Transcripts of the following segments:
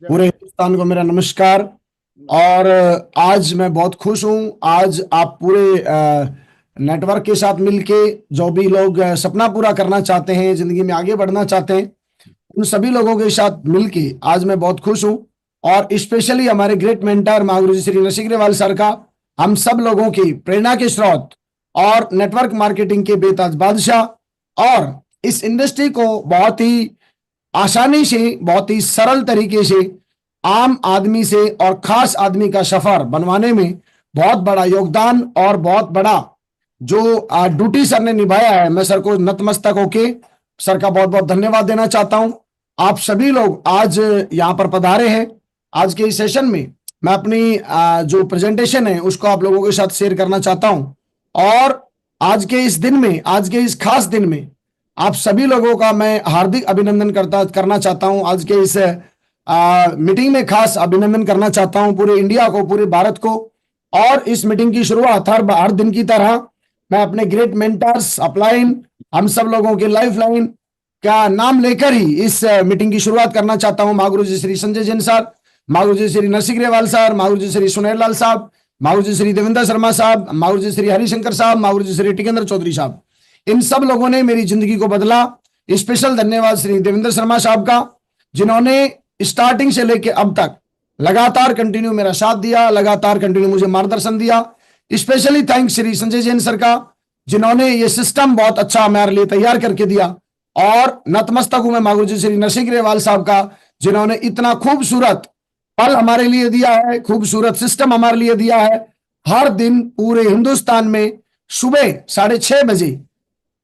पूरे हिंदुस्तान को मेरा नमस्कार। और आज मैं बहुत खुश हूं। आज आप पूरे नेटवर्क के साथ मिलके जो भी लोग सपना पूरा करना चाहते हैं, जिंदगी में आगे बढ़ना चाहते हैं, उन सभी लोगों के साथ मिलके आज मैं बहुत खुश हूं। और स्पेशली हमारे ग्रेट मेंटर महागुरु जी श्री नरसिंह ग्रेवाल सर का, हम सब लोगों की प्रेरणा के स्रोत और नेटवर्क मार्केटिंग के बेताज बादशाह, और इस इंडस्ट्री को बहुत ही आसानी से, बहुत ही सरल तरीके से आम आदमी से और खास आदमी का सफर बनवाने में बहुत बड़ा योगदान और बहुत बड़ा जो ड्यूटी सर ने निभाया है, मैं सर को नतमस्तक होके सर का बहुत बहुत धन्यवाद देना चाहता हूं। आप सभी लोग आज यहां पर पधारे हैं। आज के इस सेशन में मैं अपनी जो प्रेजेंटेशन है उसको आप लोगों के साथ शेयर करना चाहता हूं। और आज के इस दिन में, आज के इस खास दिन में आप सभी लोगों का मैं हार्दिक अभिनंदन करना चाहता हूं। आज के इस मीटिंग में खास अभिनंदन करना चाहता हूं पूरे इंडिया को, पूरे भारत को। और इस मीटिंग की शुरुआत हर दिन की तरह मैं अपने ग्रेट मेंटर्स अपलाइन, हम सब लोगों के लाइफ लाइन का नाम लेकर ही इस मीटिंग की शुरुआत करना चाहता हूं। महागुरु जी श्री संजय जैन सर, महागुरु जी श्री नरसिंह ग्रेवाल सर, महागुरु जी श्री सुनेर लाल साहब, महागुरु जी श्री देवेंद्र शर्मा साहब, महागुरु जी श्री हरिशंकर साहब, महागुरु जी श्री टिकेंद्र चौधरी साहब, इन सब लोगों ने मेरी जिंदगी को बदला। स्पेशल धन्यवाद श्री देवेंद्र शर्मा साहब का, जिन्होंने स्टार्टिंग से लेकर अब तक लगातार कंटिन्यू मेरा साथ दिया, लगातार कंटिन्यू मुझे मार्गदर्शन दिया। Specially thanks Shri Sanjay Jain sir का, जिन्होंने ये सिस्टम बहुत अच्छा हमारे लिए तैयार करके दिया। और नतमस्तक हूं मैं महागुरु जी श्री नरसिंह ग्रेवाल साहब का, जिन्होंने इतना खूबसूरत पल हमारे लिए दिया है, खूबसूरत सिस्टम हमारे लिए दिया है। हर दिन पूरे हिंदुस्तान में सुबह 6:30 बजे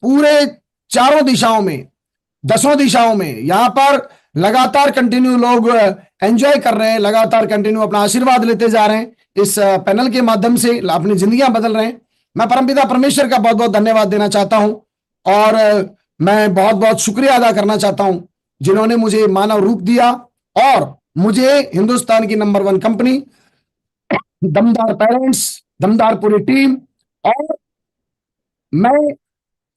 पूरे चारों दिशाओं में, 10 दिशाओं में यहां पर लगातार कंटिन्यू लोग एंजॉय कर रहे हैं, लगातार कंटिन्यू अपना आशीर्वाद लेते जा रहे हैं, इस पैनल के माध्यम से अपनी जिंदगियां बदल रहे हैं। मैं परमपिता परमेश्वर का बहुत बहुत धन्यवाद देना चाहता हूं। और मैं बहुत बहुत शुक्रिया अदा करना चाहता हूं, जिन्होंने मुझे मानव रूप दिया और मुझे हिंदुस्तान की नंबर 1 कंपनी, दमदार पेरेंट्स, दमदार पूरी टीम। और मैं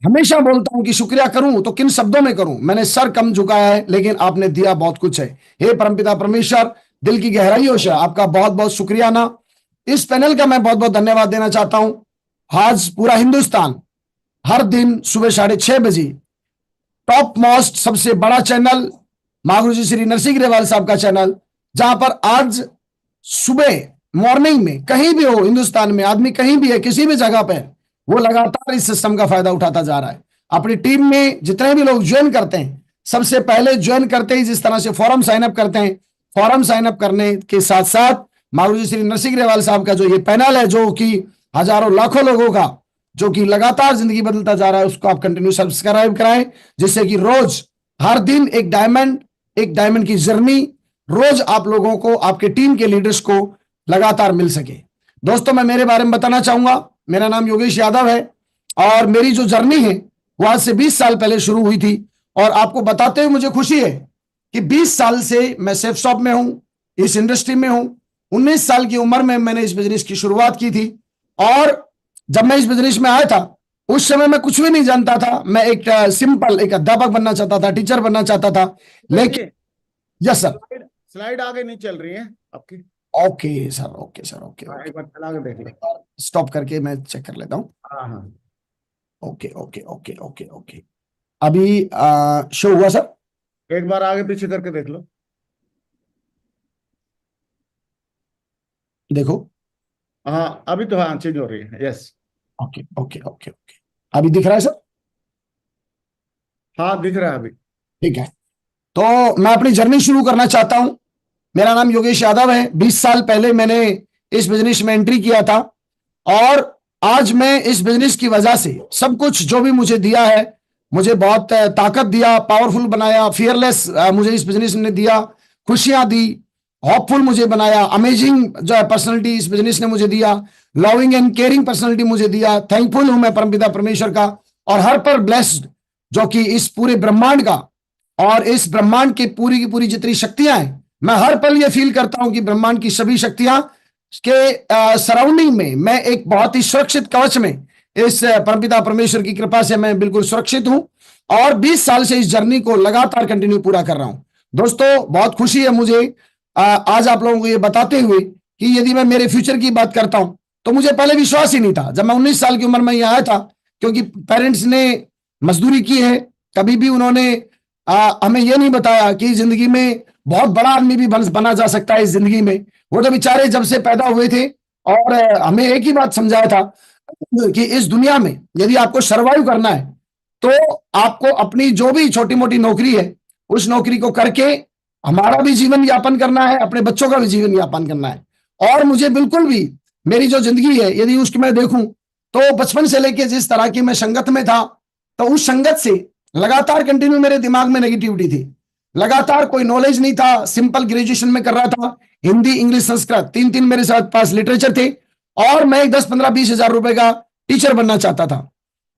हमेशा बोलता हूं कि शुक्रिया करूं तो किन शब्दों में करूं, मैंने सर कम झुकाया है, लेकिन आपने दिया बहुत कुछ है। हे परमपिता परमेश्वर, दिल की गहराइयों से आपका बहुत बहुत शुक्रिया ना। इस पैनल का मैं बहुत बहुत धन्यवाद देना चाहता हूं। आज पूरा हिंदुस्तान हर दिन सुबह 6:30 बजे टॉप मोस्ट सबसे बड़ा चैनल महागुरु जी श्री नरसिंह ग्रेवाल साहब का चैनल, जहां पर आज सुबह मॉर्निंग में कहीं भी हो हिंदुस्तान में, आदमी कहीं भी है, किसी भी जगह पर, वो लगातार इस सिस्टम का फायदा उठाता जा रहा है। अपनी टीम में जितने भी लोग ज्वाइन करते हैं, सबसे पहले ज्वाइन करते ही जिस तरह से फॉर्म साइन अप करते हैं, फॉर्म साइन अप करने के साथ साथ महागुरु जी श्री नरसिंह ग्रेवाल साहब का जो ये पैनल है, जो कि हजारों लाखों लोगों का जो कि लगातार जिंदगी बदलता जा रहा है, उसको आप कंटिन्यू सब्सक्राइब कराएं, जिससे कि रोज हर दिन एक डायमंड की जर्नी रोज आप लोगों को, आपके टीम के लीडर्स को लगातार मिल सके। दोस्तों, मैं मेरे बारे में बताना चाहूंगा। मेरा नाम योगेश यादव है और मेरी जो जर्नी है वो आज से 20 साल पहले शुरू हुई थी। और आपको बताते हुए मुझे खुशी है कि 20 साल से मैं सेफ शॉप में हूं, इस इंडस्ट्री में हूं। 19 साल की उम्र में मैंने इस बिजनेस की शुरुआत की थी। और जब मैं इस बिजनेस में आया था, उस समय मैं कुछ भी नहीं जानता था। मैं एक सिंपल एक अध्यापक बनना चाहता था, टीचर बनना चाहता था। लेकिन यस सर, स्लाइड आगे नहीं चल रही है आपकी। Okay sir, okay sir, okay, एक बार चला के देख लो, स्टॉप करके मैं चेक कर लेता हूँ। हाँ, okay okay okay okay okay, अभी शो हुआ सर? एक बार आगे पीछे करके देख लो। देखो, हाँ अभी तो हाँ चेंज हो रही है। Yes, okay okay okay okay, अभी दिख रहा है सर? हाँ दिख रहा है अभी। ठीक है, तो मैं अपनी जर्नी शुरू करना चाहता हूं। मेरा नाम योगेश यादव है। 20 साल पहले मैंने इस बिजनेस में एंट्री किया था और आज मैं इस बिजनेस की वजह से सब कुछ जो भी मुझे दिया है, मुझे बहुत ताकत दिया, पावरफुल बनाया, फियरलेस मुझे इस बिजनेस ने दिया, खुशियां दी, होपफुल मुझे बनाया, अमेजिंग जो है पर्सनैलिटी इस बिजनेस ने मुझे दिया, लविंग एंड केयरिंग पर्सनैलिटी मुझे दिया। थैंकफुल हूं मैं परमपिता परमेश्वर का और हर पर ब्लेस्ड, जो कि इस पूरे ब्रह्मांड का और इस ब्रह्मांड की पूरी जितनी शक्तियां हैं, मैं हर पल ये फील करता हूं कि ब्रह्मांड की सभी शक्तियां के सराउंडिंग में मैं एक बहुत ही सुरक्षित कवच में, इस परमपिता परमेश्वर की कृपा से मैं बिल्कुल सुरक्षित हूं। और 20 साल से इस जर्नी को लगातार कंटिन्यू पूरा कर रहा हूं। दोस्तों, बहुत खुशी है मुझे आज आप लोगों को ये बताते हुए कि यदि मैं मेरे फ्यूचर की बात करता हूं तो मुझे पहले विश्वास ही नहीं था जब मैं 19 साल की उम्र में यहाँ आया था, क्योंकि पेरेंट्स ने मजदूरी की है। कभी भी उन्होंने हमें यह नहीं बताया कि जिंदगी में बहुत बड़ा आदमी भी बना जा सकता है इस जिंदगी में। वो तो बेचारे जब से पैदा हुए थे और हमें एक ही बात समझाया था कि इस दुनिया में यदि आपको सरवाइव करना है तो आपको अपनी जो भी छोटी मोटी नौकरी है उस नौकरी को करके हमारा भी जीवन यापन करना है, अपने बच्चों का भी जीवन यापन करना है। और मुझे बिल्कुल भी मेरी जो जिंदगी है यदि उसकी मैं देखूं तो बचपन से लेके जिस तरह की मैं संगत में था तो उस संगत से लगातार कंटिन्यू मेरे दिमाग में नेगेटिविटी थी। लगातार कोई नॉलेज नहीं था, सिंपल ग्रेजुएशन में कर रहा था, हिंदी इंग्लिश संस्कृत तीन मेरे साथ पास लिटरेचर थे और मैं 10-15-20 हजार रुपए का टीचर बनना चाहता था।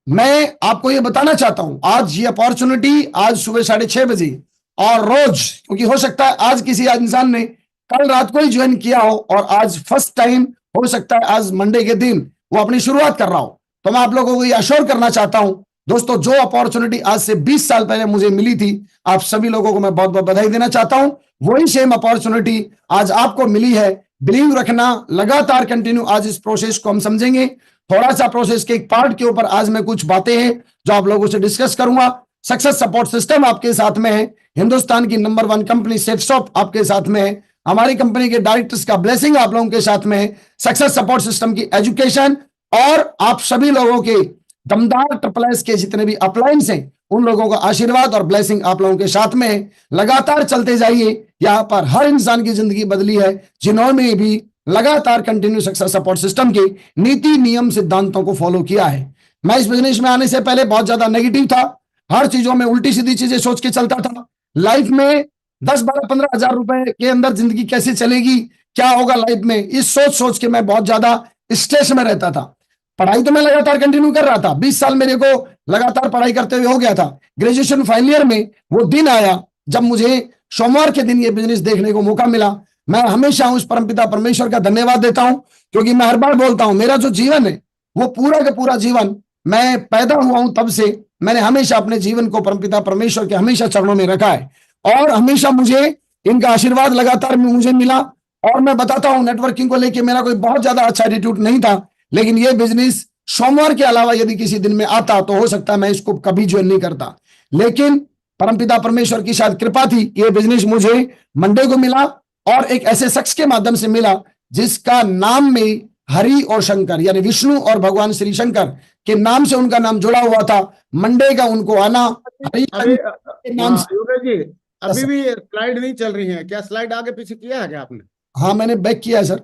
मैं आपको ये बताना चाहता हूं आज ये अपॉर्चुनिटी आज सुबह 6:30 बजे और रोज, क्योंकि हो सकता है आज किसी इंसान ने कल रात को ही ज्वाइन किया हो और आज फर्स्ट टाइम हो सकता है आज मंडे के दिन वो अपनी शुरुआत कर रहा हो, तो मैं आप लोगों को ये अश्योर करना चाहता हूं दोस्तों, जो अपॉर्चुनिटी आज से 20 साल पहले मुझे मिली थी आप सभी लोगों को मैं बहुत बहुत बधाई देना चाहता हूं। वही सेम अपॉर्चुनिटी आज आपको मिली है। बिलीव रखना, लगातार कंटिन्यू आज इस प्रोसेस को हम समझेंगे। थोड़ा सा प्रोसेस के एक पार्ट के ऊपर आज मैं कुछ बातें हैं जो आप लोगों से डिस्कस करूंगा। सक्सेस सपोर्ट सिस्टम आपके साथ में है, हिंदुस्तान की नंबर 1 कंपनी सेफसॉफ्ट आपके साथ में है, हमारी कंपनी के डायरेक्टर्स का ब्लेसिंग आप लोगों के साथ में है, सक्सेस सपोर्ट सिस्टम की एजुकेशन और आप सभी लोगों के दमदार ट्रिपल के जितने भी अपलायंस हैं उन लोगों का आशीर्वाद और ब्लेसिंग आप लोगों के साथ में है। लगातार चलते जाइए, यहां पर हर इंसान की जिंदगी बदली है जिन्होंने भी लगातार कंटिन्यू सक्सेस सपोर्ट सिस्टम के नीति नियम सिद्धांतों को फॉलो किया है। मैं इस बिजनेस में आने से पहले बहुत ज्यादा नेगेटिव था, हर चीजों में उल्टी सीधी चीजें सोच के चलता था। लाइफ में 10-12-15 हजार रुपए के अंदर जिंदगी कैसे चलेगी, क्या होगा लाइफ में, इस सोच सोच के मैं बहुत ज्यादा स्ट्रेस में रहता था। पढ़ाई तो मैं लगातार कंटिन्यू कर रहा था, 20 साल मेरे को लगातार पढ़ाई करते हुए हो गया था। ग्रेजुएशन फाइनल ईयर में वो दिन आया जब मुझे सोमवार के दिन ये बिजनेस देखने को मौका मिला। मैं हमेशा उस परमपिता परमेश्वर का धन्यवाद देता हूं, क्योंकि मैं हर बार बोलता हूं मेरा जो जीवन है वो पूरा का पूरा जीवन, मैं पैदा हुआ हूं तब से मैंने हमेशा अपने जीवन को परमपिता परमेश्वर के हमेशा चरणों में रखा है और हमेशा मुझे इनका आशीर्वाद लगातार मुझे मिला। और मैं बताता हूं नेटवर्किंग को लेकर मेरा कोई बहुत ज्यादा अच्छा एटीट्यूड नहीं था, लेकिन ये बिजनेस सोमवार के अलावा यदि किसी दिन में आता तो हो सकता है मैं इसको कभी ज्वाइन नहीं करता, लेकिन परमपिता परमेश्वर की शायद कृपा थी कि ये बिजनेस मुझे मंडे को मिला और एक ऐसे शख्स के माध्यम से मिला जिसका नाम में हरि और शंकर यानी विष्णु और भगवान श्री शंकर के नाम से उनका नाम जुड़ा हुआ था। मंडे का उनको आना हरि के नाम से। योगेश जी अभी भी स्लाइड नहीं चल रही है क्या? स्लाइड आगे पीछे किया है क्या आपने? हाँ मैंने बैक किया है सर।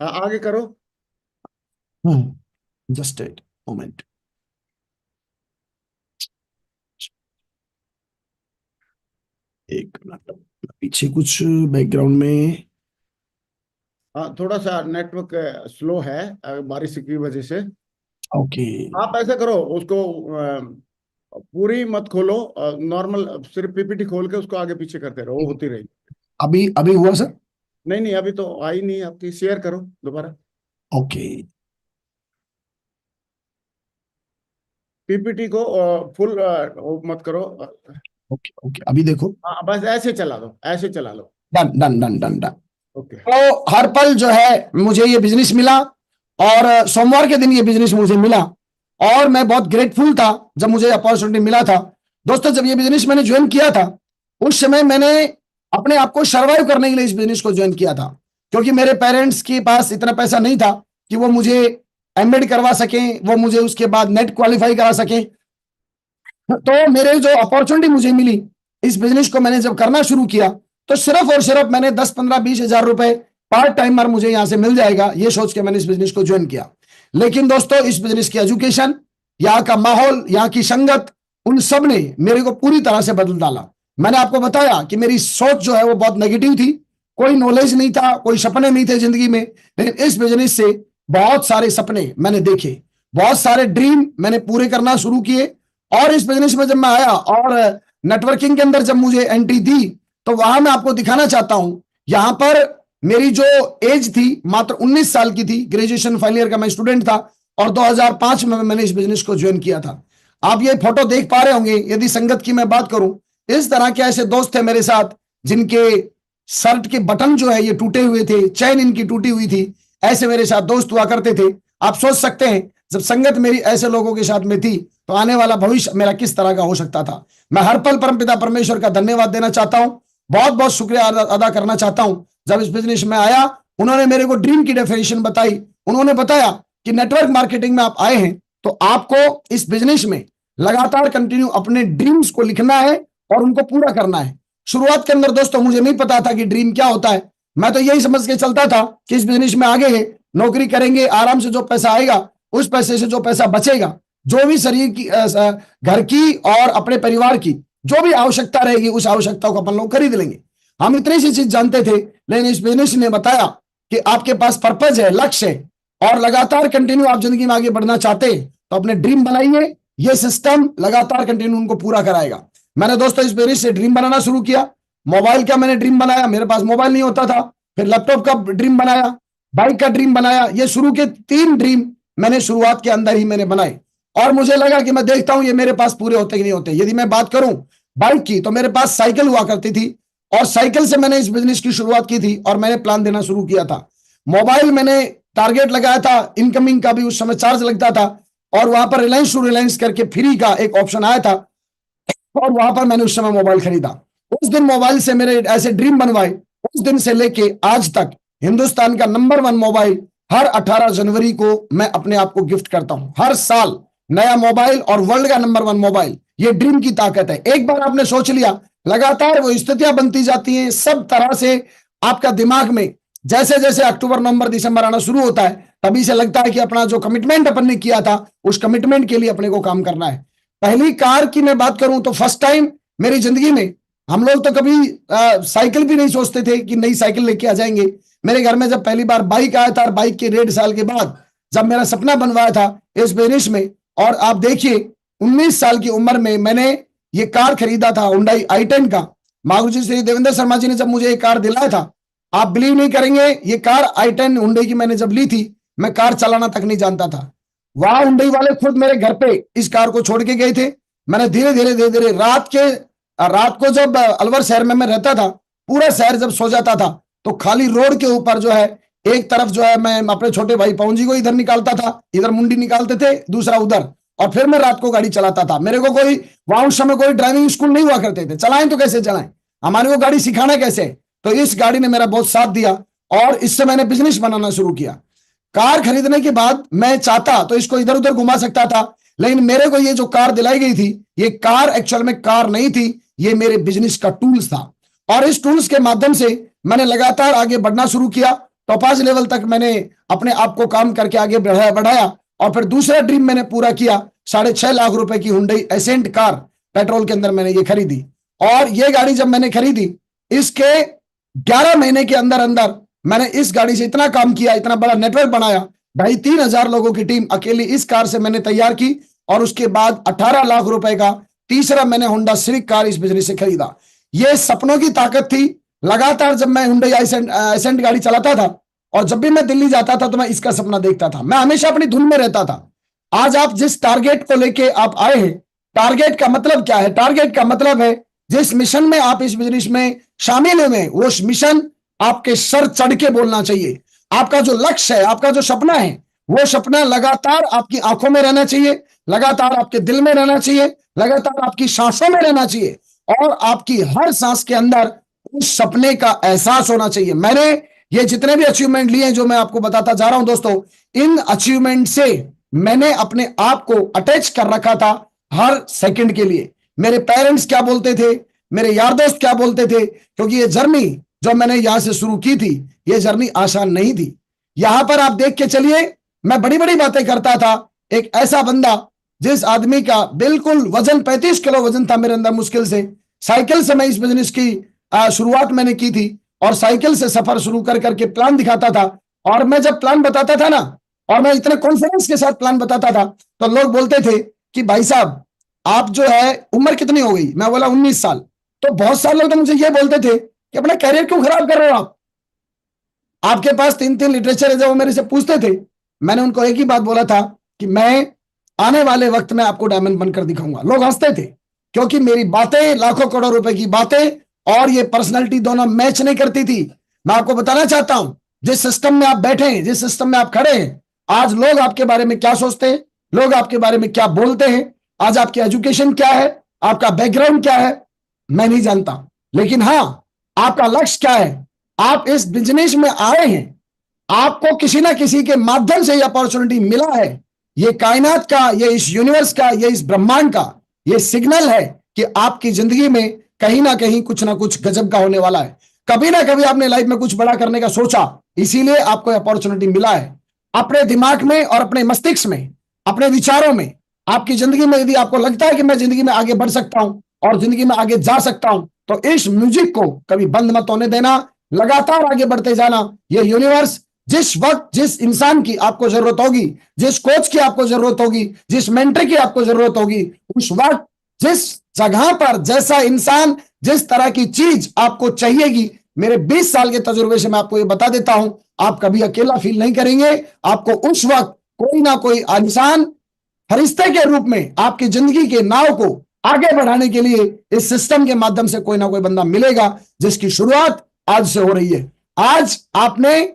आगे करो। Just at moment. एक मिनट, पीछे कुछ बैकग्राउंड में थोड़ा सा नेटवर्क स्लो है बारिश की वजह से। ओके आप ऐसा करो, उसको पूरी मत खोलो, नॉर्मल सिर्फ पीपीटी खोल के उसको आगे पीछे करते रहो, वो होती रहेगी। अभी अभी हुआ सर? नहीं अभी तो आई नहीं आपकी, शेयर करो दोबारा। ओके पीपीटी को फुल मत करो। ओके ओके अभी देखो। बस ऐसे चला लो, ऐसे चला लो। Done done done done done. Okay. तो हर पल जो है मुझे ये बिजनेस मिला और सोमवार के दिन ये बिजनेस मुझे मिला और मैं बहुत ग्रेटफुल था जब मुझे अपॉर्चुनिटी मिला था। दोस्तों जब ये बिजनेस मैंने ज्वाइन किया था उस समय मैंने अपने आप को सर्वाइव करने के लिए इस बिजनेस को ज्वाइन किया था, क्योंकि मेरे पेरेंट्स के पास इतना पैसा नहीं था कि वो मुझे एमएड करवा सके, वो मुझे उसके बाद नेट क्वालिफाई करा सके। तो मेरे जो अपॉर्चुनिटी मुझे मिली इस बिजनेस को मैंने जब करना शुरू किया तो सिर्फ और सिर्फ मैंने 10-15-20 हजार रुपए पार्ट टाइमर मुझे यहां से मिल जाएगा ये सोच के मैंने इस बिजनेस को ज्वाइन किया। लेकिन दोस्तों इस बिजनेस की एजुकेशन, यहाँ का माहौल, यहाँ की संगत, उन सब ने मेरे को पूरी तरह से बदल डाला। मैंने आपको बताया कि मेरी सोच जो है वो बहुत नेगेटिव थी, कोई नॉलेज नहीं था, कोई सपने नहीं थे जिंदगी में, लेकिन इस बिजनेस से बहुत सारे सपने मैंने देखे, बहुत सारे ड्रीम मैंने पूरे करना शुरू किए। और इस बिजनेस में जब मैं आया और नेटवर्किंग के अंदर जब मुझे एंट्री दी तो वहां मैं आपको दिखाना चाहता हूं, यहां पर मेरी जो एज थी मात्र 19 साल की थी, ग्रेजुएशन फाइनल ईयर का मैं स्टूडेंट था और 2005 में मैंने इस बिजनेस को ज्वाइन किया था। आप ये फोटो देख पा रहे होंगे। यदि संगत की मैं बात करूं, इस तरह के ऐसे दोस्त थे मेरे साथ जिनके शर्ट के बटन जो है ये टूटे हुए थे, चैन इनकी टूटी हुई थी। ऐसे मेरे साथ दोस्त हुआ करते थे। आप सोच सकते हैं जब संगत मेरी ऐसे लोगों के साथ में थी तो आने वाला भविष्य मेरा किस तरह का हो सकता था। मैं हर पल परमपिता परमेश्वर का धन्यवाद देना चाहता हूं, बहुत बहुत शुक्रिया अदा करना चाहता हूं। जब इस बिजनेस में आया, उन्होंने मेरे को ड्रीम की डेफिनेशन बताई। उन्होंने बताया कि नेटवर्क मार्केटिंग में आप आए हैं तो आपको इस बिजनेस में लगातार कंटिन्यू अपने ड्रीम्स को लिखना है और उनको पूरा करना है। शुरुआत के अंदर दोस्तों मुझे नहीं पता था कि ड्रीम क्या होता है। मैं तो यही समझ के चलता था कि इस बिजनेस में आगे है, नौकरी करेंगे, आराम से जो पैसा आएगा उस पैसे से जो पैसा बचेगा, जो भी शरीर की घर की और अपने परिवार की जो भी आवश्यकता रहेगी उस आवश्यकता को अपन लोग खरीद लेंगे। हम इतनी सी चीज जानते थे, लेकिन इस बिजनेस ने बताया कि आपके पास पर्पज है, लक्ष्य है और लगातार कंटिन्यू आप जिंदगी में आगे बढ़ना चाहते हैं तो अपने ड्रीम बनाइए। ये सिस्टम लगातार कंटिन्यू उनको पूरा कराएगा। मैंने दोस्तों इस बिजनेस से ड्रीम बनाना शुरू किया। मोबाइल का मैंने ड्रीम बनाया, मेरे पास मोबाइल नहीं होता था। फिर लैपटॉप का ड्रीम बनाया, बाइक का ड्रीम बनाया। ये शुरू के 3 ड्रीम मैंने शुरुआत के अंदर ही मैंने बनाए और मुझे लगा कि मैं देखता हूं ये मेरे पास पूरे होते कि नहीं होते। यदि मैं बात करूं बाइक की तो मेरे पास साइकिल हुआ करती थी और साइकिल से मैंने इस बिजनेस की शुरुआत की थी और मैंने प्लान देना शुरू किया था। मोबाइल मैंने टारगेट लगाया था, इनकमिंग का भी उस समय चार्ज लगता था और वहां पर रिलायंस टू रिलायंस करके फ्री का एक ऑप्शन आया था और वहां पर मैंने उस समय मोबाइल खरीदा। उस दिन मोबाइल से मेरे ऐसे ड्रीम बनवाए। उस दिन से लेके आज तक हिंदुस्तान का नंबर 1 मोबाइल हर 18 जनवरी को मैं अपने आप को गिफ्ट करता हूं। हर साल नया मोबाइल और वर्ल्ड का नंबर 1 मोबाइल। ये ड्रीम की ताकत है। एक बार आपने सोच लिया, लगातार वो स्थितियां बनती जाती हैं सब तरह से। आपका दिमाग में जैसे जैसे अक्टूबर नवंबर दिसंबर आना शुरू होता है तभी से लगता है कि अपना जो कमिटमेंट अपन ने किया था उस कमिटमेंट के लिए अपने को काम करना है। पहली कार की मैं बात करूं तो फर्स्ट टाइम मेरी जिंदगी में, हम लोग तो कभी साइकिल भी नहीं सोचते थे कि नई साइकिल लेके आ जाएंगे। मेरे घर में जब पहली बार बाइक आया था, बाइक के 1.5 साल के बाद जब मेरा सपना बनवाया था इस बिजनेस में, और आप देखिए 19 साल की उम्र में मैंने ये कार खरीदा था, हुंडई i10 का। महागुरु श्री देवेंद्र शर्मा जी ने जब मुझे ये कार दिलाया था, आप बिलीव नहीं करेंगे, ये कार i10 हुंडई की मैंने जब ली थी, मैं कार चलाना तक नहीं जानता था। वहां हुंडई वाले खुद मेरे घर पे इस कार को छोड़ के गए थे। मैंने धीरे धीरे रात को जब अलवर शहर में मैं रहता था, पूरा शहर जब सो जाता था तो खाली रोड के ऊपर जो है एक तरफ जो है मैं अपने छोटे भाई पवन जी को इधर निकालता था, इधर मुंडी निकालते थे, दूसरा उधर, और फिर मैं रात को गाड़ी चलाता था। मेरे को कोई वहां उस समय कोई ड्राइविंग स्कूल नहीं हुआ करते थे, चलाएं तो कैसे चलाएं, हमारे को गाड़ी सिखाना कैसे। तो इस गाड़ी ने मेरा बहुत साथ दिया और इससे मैंने बिजनेस बनाना शुरू किया। कार खरीदने के बाद मैं चाहता तो इसको इधर उधर घुमा सकता था, लेकिन मेरे को ये जो कार दिलाई गई थी, ये कार एक्चुअल में कार नहीं थी, ये मेरे बिजनेस का टूल्स था। और इस टूल्स के माध्यम से मैंने लगातार आगे बढ़ना शुरू किया। टॉप 5 लेवल तक मैंने अपने आप को काम करके आगे बढ़ाया और फिर दूसरा ड्रीम मैंने पूरा किया। 6.5 लाख रुपए की हुंडई एसेंट कार पेट्रोल के अंदर मैंने ये खरीदी। और ये गाड़ी जब मैंने खरीदी, इसके 11 महीने के अंदर अंदर मैंने इस गाड़ी से इतना काम किया, इतना बड़ा नेटवर्क बनाया। 2,500 लोगों की टीम अकेली इस कार से मैंने तैयार की और उसके बाद 18 लाख रुपए का तीसरा मैंने होंडा सिविक कार इस बिजनेस से खरीदा। ये सपनों की ताकत थी। लगातार जब मैं हुंडई एसेंट गाड़ी चलाता था और जब भी मैं दिल्ली जाता था तो मैं इसका सपना देखता था। मैं हमेशा अपनी धुन में रहता था। आज आप जिस टारगेट को लेके आप आए हैं, टारगेट का मतलब क्या है? टारगेट का मतलब है जिस मिशन में आप इस बिजनेस में शामिल हुए वो मिशन आपके सर चढ़ के बोलना चाहिए। आपका जो लक्ष्य है, आपका जो सपना है, वो सपना लगातार आपकी आंखों में रहना चाहिए, लगातार आपके दिल में रहना चाहिए, लगातार आपकी सांसों में रहना चाहिए और आपकी हर सांस के अंदर उस सपने का एहसास होना चाहिए। मैंने ये जितने भी अचीवमेंट लिए हैं जो मैं आपको बताता जा रहा हूं दोस्तों, इन अचीवमेंट से मैंने अपने आप को अटैच कर रखा था हर सेकंड के लिए। मेरे पेरेंट्स क्या बोलते थे, मेरे यार दोस्त क्या बोलते थे, क्योंकि ये जर्नी जो मैंने यहां से शुरू की थी, ये जर्नी आसान नहीं थी। यहां पर आप देख के चलिए, मैं बड़ी बड़ी बातें करता था। एक ऐसा बंदा जिस आदमी का बिल्कुल वजन 35 किलो वजन था मेरे अंदर मुश्किल से, साइकिल से मैं इस बिजनेस की शुरुआत मैंने की थी और साइकिल से सफर शुरू कर करके प्लान दिखाता था। और मैं जब प्लान बताता था ना, और मैं इतने कॉन्फिडेंस के साथ प्लान बताता था, तो लोग बोलते थे कि भाई साहब आप जो है उम्र कितनी हो गई? मैं बोला 19 साल। तो बहुत सारे लोग तो मुझे ये बोलते थे कि अपना कैरियर क्यों खराब कर रहे हो आप, आपके पास 3 लिटरेचर है। जब वो मेरे से पूछते थे, मैंने उनको एक ही बात बोला था कि मैं आने वाले वक्त में आपको डायमंड बनकर दिखाऊंगा। लोग हंसते थे क्योंकि मेरी बातें लाखों करोड़ रुपए की बातें और ये पर्सनैलिटी दोनों मैच नहीं करती थी। मैं आपको बताना चाहता हूं, जिस सिस्टम में आप बैठे हैं, जिस सिस्टम में आप खड़े हैं, आज लोग आपके बारे में क्या सोचते हैं, लोग आपके बारे में क्या बोलते हैं, आज आपकी एजुकेशन क्या है, आपका बैकग्राउंड क्या है, मैं नहीं जानता। लेकिन हाँ, आपका लक्ष्य क्या है। आप इस बिजनेस में आए हैं, आपको किसी ना किसी के माध्यम से यह अपॉर्चुनिटी मिला है। ये कायनात का, ये इस यूनिवर्स का, ये इस ब्रह्मांड का ये सिग्नल है कि आपकी जिंदगी में कहीं ना कहीं कुछ ना कुछ गजब का होने वाला है। कभी ना कभी आपने लाइफ में कुछ बड़ा करने का सोचा, इसीलिए आपको अपॉर्चुनिटी मिला है। अपने दिमाग में और अपने मस्तिष्क में, अपने विचारों में, आपकी जिंदगी में यदि आपको लगता है कि मैं जिंदगी में आगे बढ़ सकता हूं और जिंदगी में आगे जा सकता हूं, तो इस म्यूजिक को कभी बंद मत होने देना, लगातार आगे बढ़ते जाना। ये यूनिवर्स जिस वक्त जिस इंसान की आपको जरूरत होगी, जिस कोच की आपको जरूरत होगी, जिस मेंटर की आपको जरूरत होगी, उस वक्त जिस जगह पर जैसा इंसान, जिस तरह की चीज आपको चाहिएगी, मेरे 20 साल के तजुर्बे से मैं आपको ये बता देता हूं, आप कभी अकेला फील नहीं करेंगे। आपको उस वक्त कोई ना कोई इंसान फरिश्ते के रूप में आपकी जिंदगी के नाव को आगे बढ़ाने के लिए इस सिस्टम के माध्यम से कोई ना कोई बंदा मिलेगा, जिसकी शुरुआत आज से हो रही है। आज आपने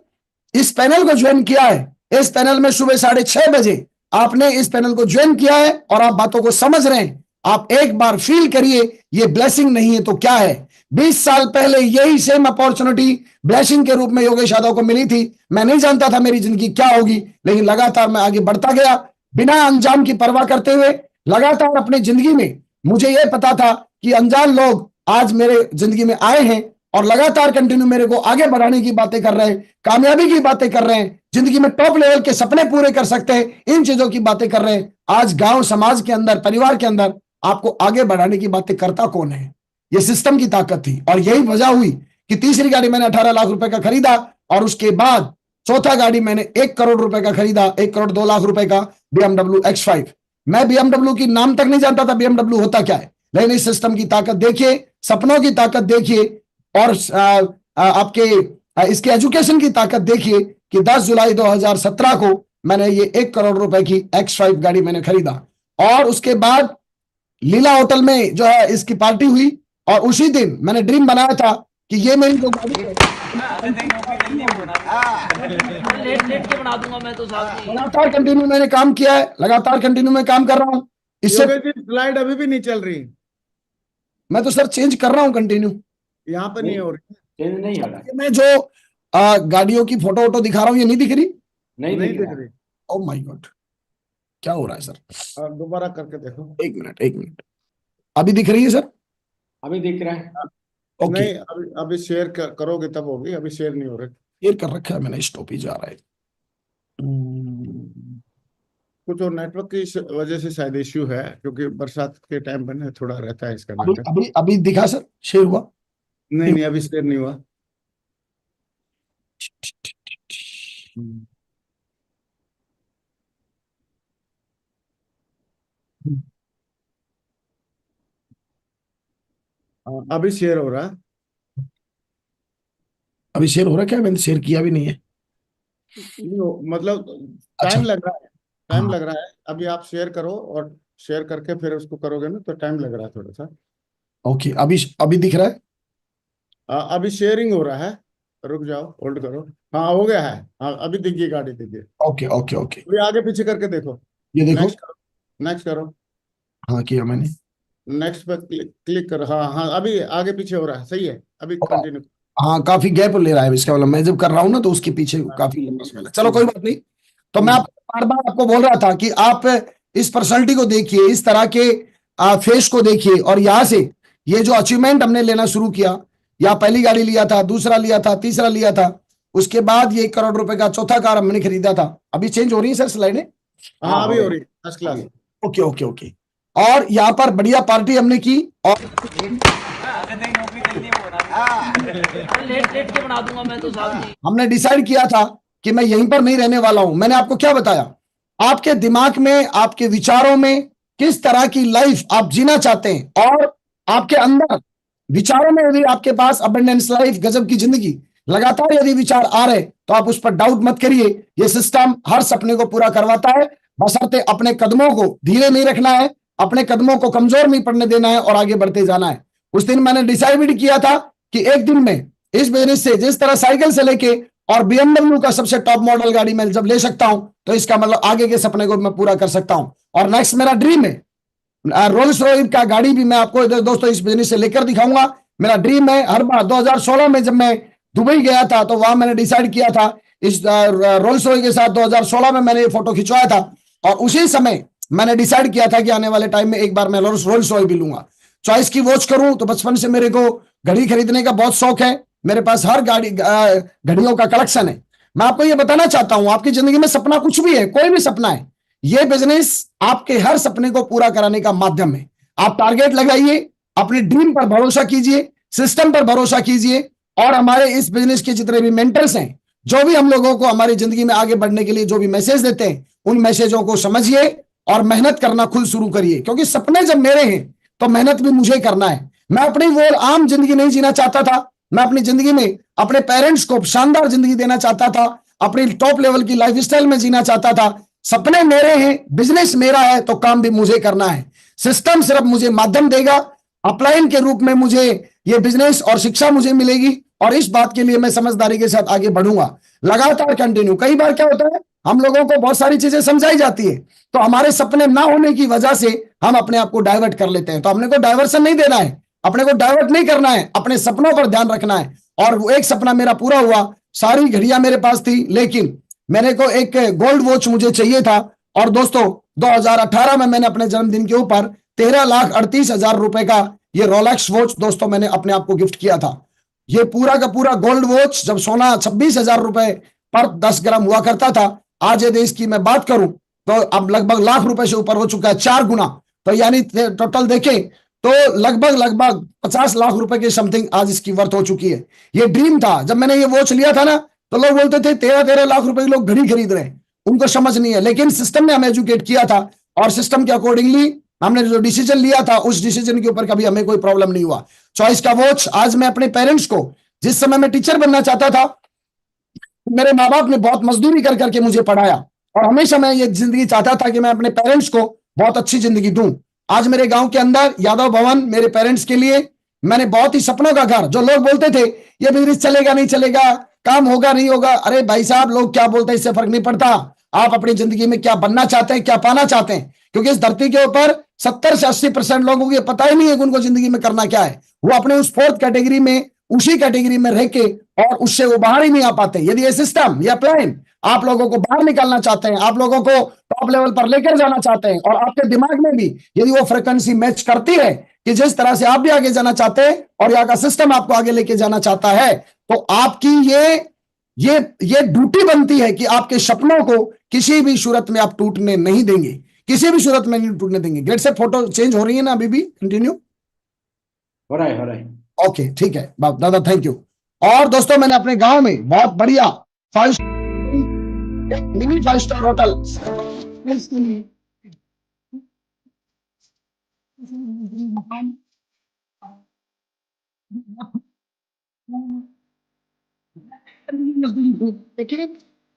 इस पैनल को ज्वाइन किया है। इस पैनल में सुबह 6:30 बजे आपने इस पैनल को ज्वाइन किया है और आप बातों को समझ रहे हैं। आप एक बार फील करिए, ये ब्लेसिंग नहीं है तो क्या है। 20 साल पहले यही सेम अपॉर्चुनिटी ब्लेसिंग के रूप में योगेश यादव को मिली थी। मैं नहीं जानता था मेरी जिंदगी क्या होगी, लेकिन लगातार मैं आगे बढ़ता गया बिना अंजाम की परवाह करते हुए। लगातार अपनी जिंदगी में मुझे यह पता था कि अनजान लोग आज मेरे जिंदगी में आए हैं और लगातार कंटिन्यू मेरे को आगे बढ़ाने की बातें कर रहे हैं, कामयाबी की बातें कर रहे हैं, जिंदगी में टॉप लेवल के सपने पूरे कर सकते हैं, इन चीजों की बातें कर रहे हैं। आज गांव समाज के अंदर, परिवार के अंदर आपको आगे बढ़ाने की बातें करता कौन है। ये सिस्टम की ताकत थी और यही वजह हुई कि तीसरी गाड़ी मैंने 18 लाख रुपए का खरीदा और उसके बाद चौथा गाड़ी मैंने 1 करोड़ रुपए का खरीदा, 1 करोड़ 2 लाख रुपए का BMW X5। मैं BMW की नाम तक नहीं जानता था BMW होता क्या है, लेकिन इस सिस्टम की ताकत देखिए, सपनों की ताकत देखिए और आपके इसके एजुकेशन की ताकत देखिए कि 10 जुलाई 2017 को मैंने ये 1 करोड़ रुपए की X5 गाड़ी मैंने खरीदा। और उसके बाद लीला होटल में जो है इसकी पार्टी हुई और उसी दिन मैंने ड्रीम बनाया था कि ये मेरी जो गाड़ी है लगातार कंटिन्यू मैंने काम किया है, लगातार कंटिन्यू मैं काम कर रहा हूँ। इससे स्लाइड अभी भी नहीं चल रही। मैं तो सर चेंज कर रहा हूँ कंटिन्यू, यहाँ पे नहीं हो रही, चेंज नहीं हो रहा। मैं जो गाड़ियों की फोटो वोटो दिखा रहा हूँ ये नहीं दिख रही, नहीं नहीं दिख दिख रहा। रही। ओ माय गॉड, क्या हो रहा है सर। दोबारा करके देखो। एक मिनट, अभी दिख रही है सर? अभी दिख रहा है। ओके, नहीं, अभी शेयर करोगे तब होगी, अभी शेयर नहीं हो रही। क्लियर कर रखा है मैंने, स्टॉप ही जा रहा है। कुछ और नेटवर्क की वजह से शायद इश्यू है, क्योंकि बरसात के टाइम पे ना थोड़ा रहता है इसका अभी नेटवर्क। अभी अभी दिखा सर, शेयर हुआ? नहीं, अभी शेयर नहीं हुआ। अभी शेयर हो रहा है। अभी शेयर हो रहा है क्या? मैंने शेयर किया भी नहीं है। मतलब अच्छा, टाइम लग रहा है, टाइम हाँ लग रहा है। अभी आप शेयर करो और शेयर करके फिर उसको करोगे ना तो टाइम लग रहा है थोड़ा सा। ओके, अभी अभी दिख रहा है? अभी शेयरिंग हो रहा है, रुक जाओ, होल्ड करो। हाँ, हो गया है। हाँ, अभी दिख गई गाड़ी, दिख गई। ओके ओके ओके, अभी आगे पीछे करके देखो। ये देखो। नेक्स्ट करो, नेक्स्ट करो, हाँ किया मैंने। नेक्स्ट पे क्लिक करो। हाँ हाँ, अभी आगे पीछे हो रहा है, सही है। अभी कंटिन्यू। हाँ, काफी गैप ले रहा है इसका मतलब, मैं जब कर रहा हूँ ना तो उसके पीछे काफी लंबा समय लगा। चलो कोई बात नहीं। तो मैं आपको बार बार आपको बोल रहा था कि आप इस पर्सनालिटी को देखिए, इस तरह के फेस को देखिए और यहां से ये जो अचीवमेंट हमने लेना शुरू किया, या पहली गाड़ी लिया था, दूसरा लिया था, तीसरा लिया था, उसके बाद ये 1 करोड़ रुपए का चौथा कार हमने खरीदा था। अभी चेंज हो रही है सर स्लाइडें? हाँ, अभी हो रही है, first class. Okay okay okay. और यहाँ पर बढ़िया पार्टी हमने की और लेट के बना दूंगा मैं तो साहब जी। हमने डिसाइड किया था कि मैं यहीं पर नहीं रहने वाला हूं। मैंने आपको क्या बताया, आपके दिमाग में, आपके विचारों में किस तरह की लाइफ आप जीना चाहते हैं और आपके अंदर विचारों में यदि आपके पास अबंडेंस लाइफ, गजब की जिंदगी, लगातार यदि विचार आ रहे तो आप उस पर डाउट मत करिए। ये सिस्टम हर सपने को पूरा करवाता है, बशर्ते अपने कदमों को धीरे नहीं रखना है, अपने कदमों को कमजोर नहीं पड़ने देना है और आगे बढ़ते जाना है। उस दिन मैंने डिसाइड किया था कि एक दिन में इस बिजनेस से, जिस तरह साइकिल से लेके और BMW का सबसे टॉप मॉडल गाड़ी मैं जब ले सकता हूं, तो इसका मतलब आगे के सपने को मैं पूरा कर सकता हूं। और नेक्स्ट मेरा ड्रीम है रोल्स रॉयस का गाड़ी भी मैं आपको दोस्तों इस बिजनेस से लेकर दिखाऊंगा। मेरा ड्रीम है। हर बार 2016 में जब मैं दुबई गया था तो वहां मैंने डिसाइड किया था इस रोल्स रॉयस के साथ 2016 में मैंने ये फोटो खिंचवाया था, और उसी समय मैंने डिसाइड किया था कि आने वाले टाइम में एक बार मैं रोल्स रॉयस भी लूंगा। चॉइस की वॉच करूं तो बचपन से मेरे को घड़ी खरीदने का बहुत शौक है। मेरे पास हर घड़ियों का कलेक्शन है। मैं आपको ये बताना चाहता हूं, आपकी जिंदगी में सपना कुछ भी है, कोई भी सपना है, ये बिजनेस आपके हर सपने को पूरा कराने का माध्यम है। आप टारगेट लगाइए, अपने ड्रीम पर भरोसा कीजिए, सिस्टम पर भरोसा कीजिए, और हमारे इस बिजनेस के जितने भी मेंटर्स हैं, जो भी हम लोगों को हमारी जिंदगी में आगे बढ़ने के लिए जो भी मैसेज देते हैं, उन मैसेजों को समझिए और मेहनत करना खुद शुरू करिए। क्योंकि सपने जब मेरे हैं तो मेहनत भी मुझे करना है। मैं अपनी वो आम जिंदगी नहीं जीना चाहता था। मैं अपनी जिंदगी में अपने पेरेंट्स को शानदार जिंदगी देना चाहता था, अपनी टॉप लेवल की लाइफस्टाइल में जीना चाहता था। सपने मेरे हैं, बिजनेस मेरा है, तो काम भी मुझे करना है। सिस्टम सिर्फ मुझे माध्यम देगा, अपलाइन के रूप में मुझे ये बिजनेस और शिक्षा मुझे मिलेगी, और इस बात के लिए मैं समझदारी के साथ आगे बढ़ूंगा, लगातार कंटिन्यू। कई बार क्या होता है, हम लोगों को बहुत सारी चीजें समझाई जाती है, तो हमारे सपने ना होने की वजह से हम अपने आप को डाइवर्ट कर लेते हैं। तो अपने को डाइवर्सन नहीं देना है, अपने को डाइवर्ट नहीं करना है, अपने सपनों पर ध्यान रखना है। और वो एक सपना मेरा पूरा हुआ। सारी घड़ियां मेरे पास थी, लेकिन मेरे को एक गोल्ड वॉच मुझे चाहिए था। और दोस्तों 2018 में मैंने अपने जन्मदिन के ऊपर 13,38,000 रुपए का ये रोलेक्स वॉच दोस्तों मैंने अपने आप को गिफ्ट किया था। ये पूरा का पूरा गोल्ड वॉच, जब सोना 26,000 रुपए पर 10 ग्राम हुआ करता था, आज ये देश की मैं बात करूं तो अब लगभग लाख रुपए से ऊपर हो चुका है, 4 गुना। तो यानी टोटल देखें तो लगभग 50 लाख रुपए के समथिंग आज इसकी वर्थ हो चुकी है। ये ड्रीम था। जब मैंने ये वॉच लिया था ना, तो लोग बोलते थे 13 लाख रुपए के लोग घड़ी खरीद रहे हैं, उनको समझ नहीं है। लेकिन सिस्टम ने हमें एजुकेट किया था, और सिस्टम के अकॉर्डिंगली हमने जो डिसीजन लिया था, उस डिसीजन के ऊपर कभी हमें कोई प्रॉब्लम नहीं हुआ। चॉइस का वॉच आज मैं अपने पेरेंट्स को, जिस समय मैं टीचर बनना चाहता था, मेरे माँ बाप ने बहुत मजदूरी कर करके मुझे पढ़ाया, और हमेशा मैं ये जिंदगी चाहता था कि मैं अपने पेरेंट्स को बहुत अच्छी जिंदगी दूं। आज मेरे गांव के अंदर यादव भवन मेरे पेरेंट्स के लिए मैंने बहुत ही सपनों का घर। जो लोग बोलते थे ये बिजनेस चलेगा नहीं चलेगा, काम होगा नहीं होगा, अरे भाई साहब, लोग क्या बोलते हैं इससे फर्क नहीं पड़ता। आप अपनी जिंदगी में क्या बनना चाहते हैं, क्या पाना चाहते हैं। क्योंकि इस धरती के ऊपर 70 से 80% लोगों को ये पता ही नहीं है कि उनको जिंदगी में करना क्या है। वो अपने उस 4th कैटेगरी में, उसी कैटेगरी में रह के, और उससे वो बाहर ही नहीं आ पाते। यदि ये सिस्टम, ये प्लान आप लोगों को बाहर निकालना चाहते हैं, आप लोगों को टॉप लेवल पर लेकर जाना चाहते हैं, और आपके दिमाग में भी यदि वो फ्रीक्वेंसी मैच करती है कि जिस तरह से आप भी आगे जाना चाहते हैं और यहाँ का सिस्टम आपको आगे लेके जाना चाहता है, तो आपकी ये ड्यूटी बनती है कि आपके सपनों को किसी भी सूरत में आप टूटने नहीं देंगे, किसी भी सूरत में नहीं टूटने देंगे। ग्रेट से फोटो चेंज हो रही है ना अभी भी? कंटिन्यू हो रहा है। ओके, ठीक है दादा, थैंक यू। और दोस्तों मैंने अपने गांव में बहुत बढ़िया मिनी 5 स्टार होटल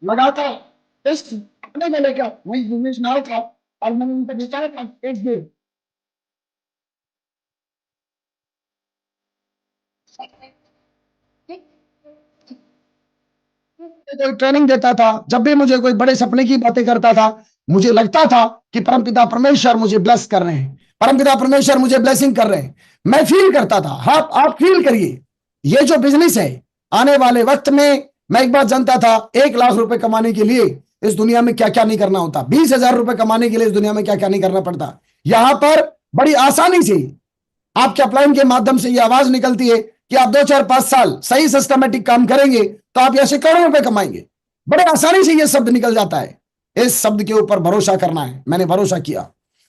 लगाता अपने में लेकर वही बिजनेस ना था, और मैंने उनसे विचार था एक दिन कोई ट्रेनिंग देता था। जब भी मुझे कोई बड़े सपने की बातें करता था, मुझे लगता था कि परमपिता परमेश्वर मुझे ब्लेस कर रहे हैं, परमपिता परमेश्वर मुझे ब्लेसिंग कर रहे हैं। मैं फील करता था। हाँ, आप फील करिए, ये जो बिजनेस है आने वाले वक्त में, मैं एक बात जानता था, 1 लाख रुपए कमाने के लिए इस दुनिया में क्या क्या नहीं करना होता, 20,000 रुपए कमाने के लिए इस दुनिया में क्या क्या नहीं करना पड़ता। यहां पर बड़ी आसानी से आपके अपलाइन के माध्यम से यह आवाज निकलती है कि आप 2, 4, 5 साल सही सिस्टमेटिक काम करेंगे तो आप ऐसे करोड़ों रुपए कमाएंगे। बड़े आसानी से यह शब्द निकल जाता है। इस शब्द के ऊपर भरोसा करना है। मैंने भरोसा किया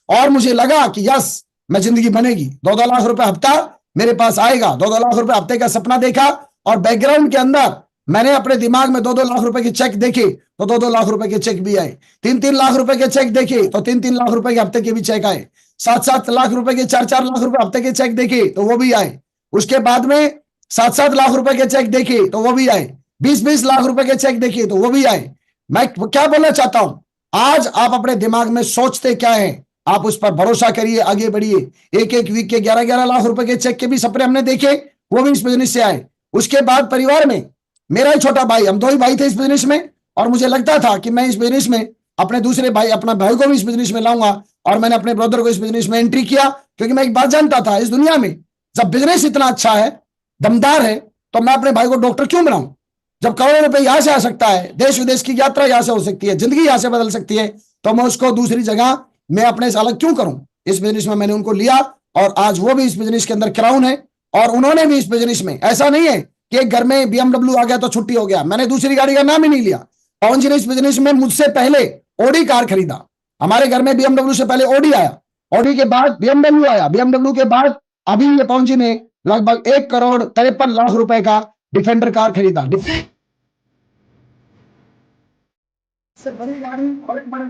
और मुझे लगा कि यस, मैं जिंदगी बनेगी। 2-2 लाख रुपए हफ्ता मेरे पास आएगा। 2-2 लाख रुपए हफ्ते का सपना देखा, और बैकग्राउंड के अंदर मैंने अपने दिमाग में 2-2 लाख रुपए के चेक देखे तो 2-2 लाख रुपए के चेक भी आए। 3-3 लाख रुपए के चेक देखे तो 3-3 लाख रुपए के हफ्ते के भी चेक आए। 7-7 लाख रुपए के 4-4 लाख रुपए हफ्ते के चेक देखे तो वो भी आए। उसके बाद में 7-7 लाख रुपए के चेक देखे तो वो भी आए। 20-20 लाख रुपए के चेक देखे तो वो भी आए। मैं क्या बोलना चाहता हूं, आज आप अपने दिमाग में सोचते क्या है आप उस पर भरोसा करिए, आगे बढ़िए। एक एक वीक के 11-11 लाख रुपए के चेक के भी सपने हमने देखे, वो भी इस बिजनेस से आए। उसके बाद परिवार में मेरा ही छोटा भाई, हम 2 ही भाई थे इस बिजनेस में, और मुझे लगता था कि मैं इस बिजनेस में अपने दूसरे भाई, अपना भाई को भी इस बिजनेस में लाऊंगा, और मैंने अपने ब्रदर को इस बिजनेस में एंट्री किया, क्योंकि मैं एक बात जानता था, इस दुनिया में जब बिजनेस इतना अच्छा है, दमदार है, तो मैं अपने भाई को डॉक्टर क्यों बनाऊं? जब करोड़ों रुपए यहां से आ सकता है, देश विदेश की यात्रा यहां से हो सकती है, जिंदगी यहां से बदल सकती है, तो मैं उसको दूसरी जगह मैं अपने से अलग क्यों करूं? इस बिजनेस में मैंने उनको लिया, और आज वो भी इस बिजनेस के अंदर क्राउन है, और उन्होंने भी इस बिजनेस में, ऐसा नहीं है कि एक घर में BMW आ गया तो छुट्टी हो गया, मैंने दूसरी गाड़ी का नाम ही नहीं लिया। पवन जी ने इस बिजनेस में मुझसे पहले ऑडी कार खरीदा, हमारे घर में BMW से पहले ऑडी आया, ऑडी के बाद BMW आया, BMW के बाद अभी ये पवन जी ने लगभग 1,53,00,000 रुपए का डिफेंडर कार खरीदा। सर बड़ी गाड़ी और बड़े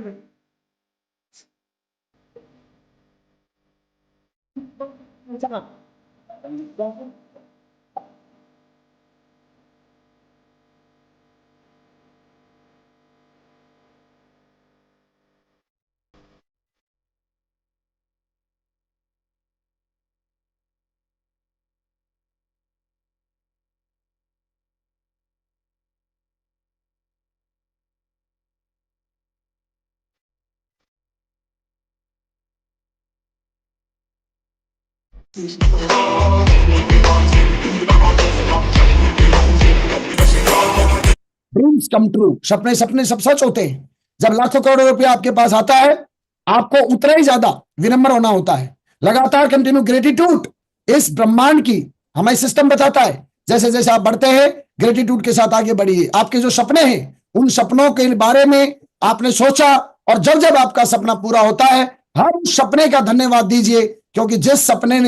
ड्रीम्स कम ट्रू, सपने सपने सब सच होते हैं। जब लाखों करोड़ों रुपया आपके पास आता है, आपको उतना ही ज्यादा विनम्र होना होता है। लगातार कंटिन्यू ग्रेटिट्यूड, इस ब्रह्मांड की हमें सिस्टम बताता है, जैसे जैसे आप बढ़ते हैं ग्रेटिट्यूड के साथ आगे बढ़िए। आपके जो सपने हैं, उन सपनों के बारे में आपने सोचा, और जब जब आपका सपना पूरा होता है, हर उस सपने का धन्यवाद दीजिए, क्योंकि जिस सपने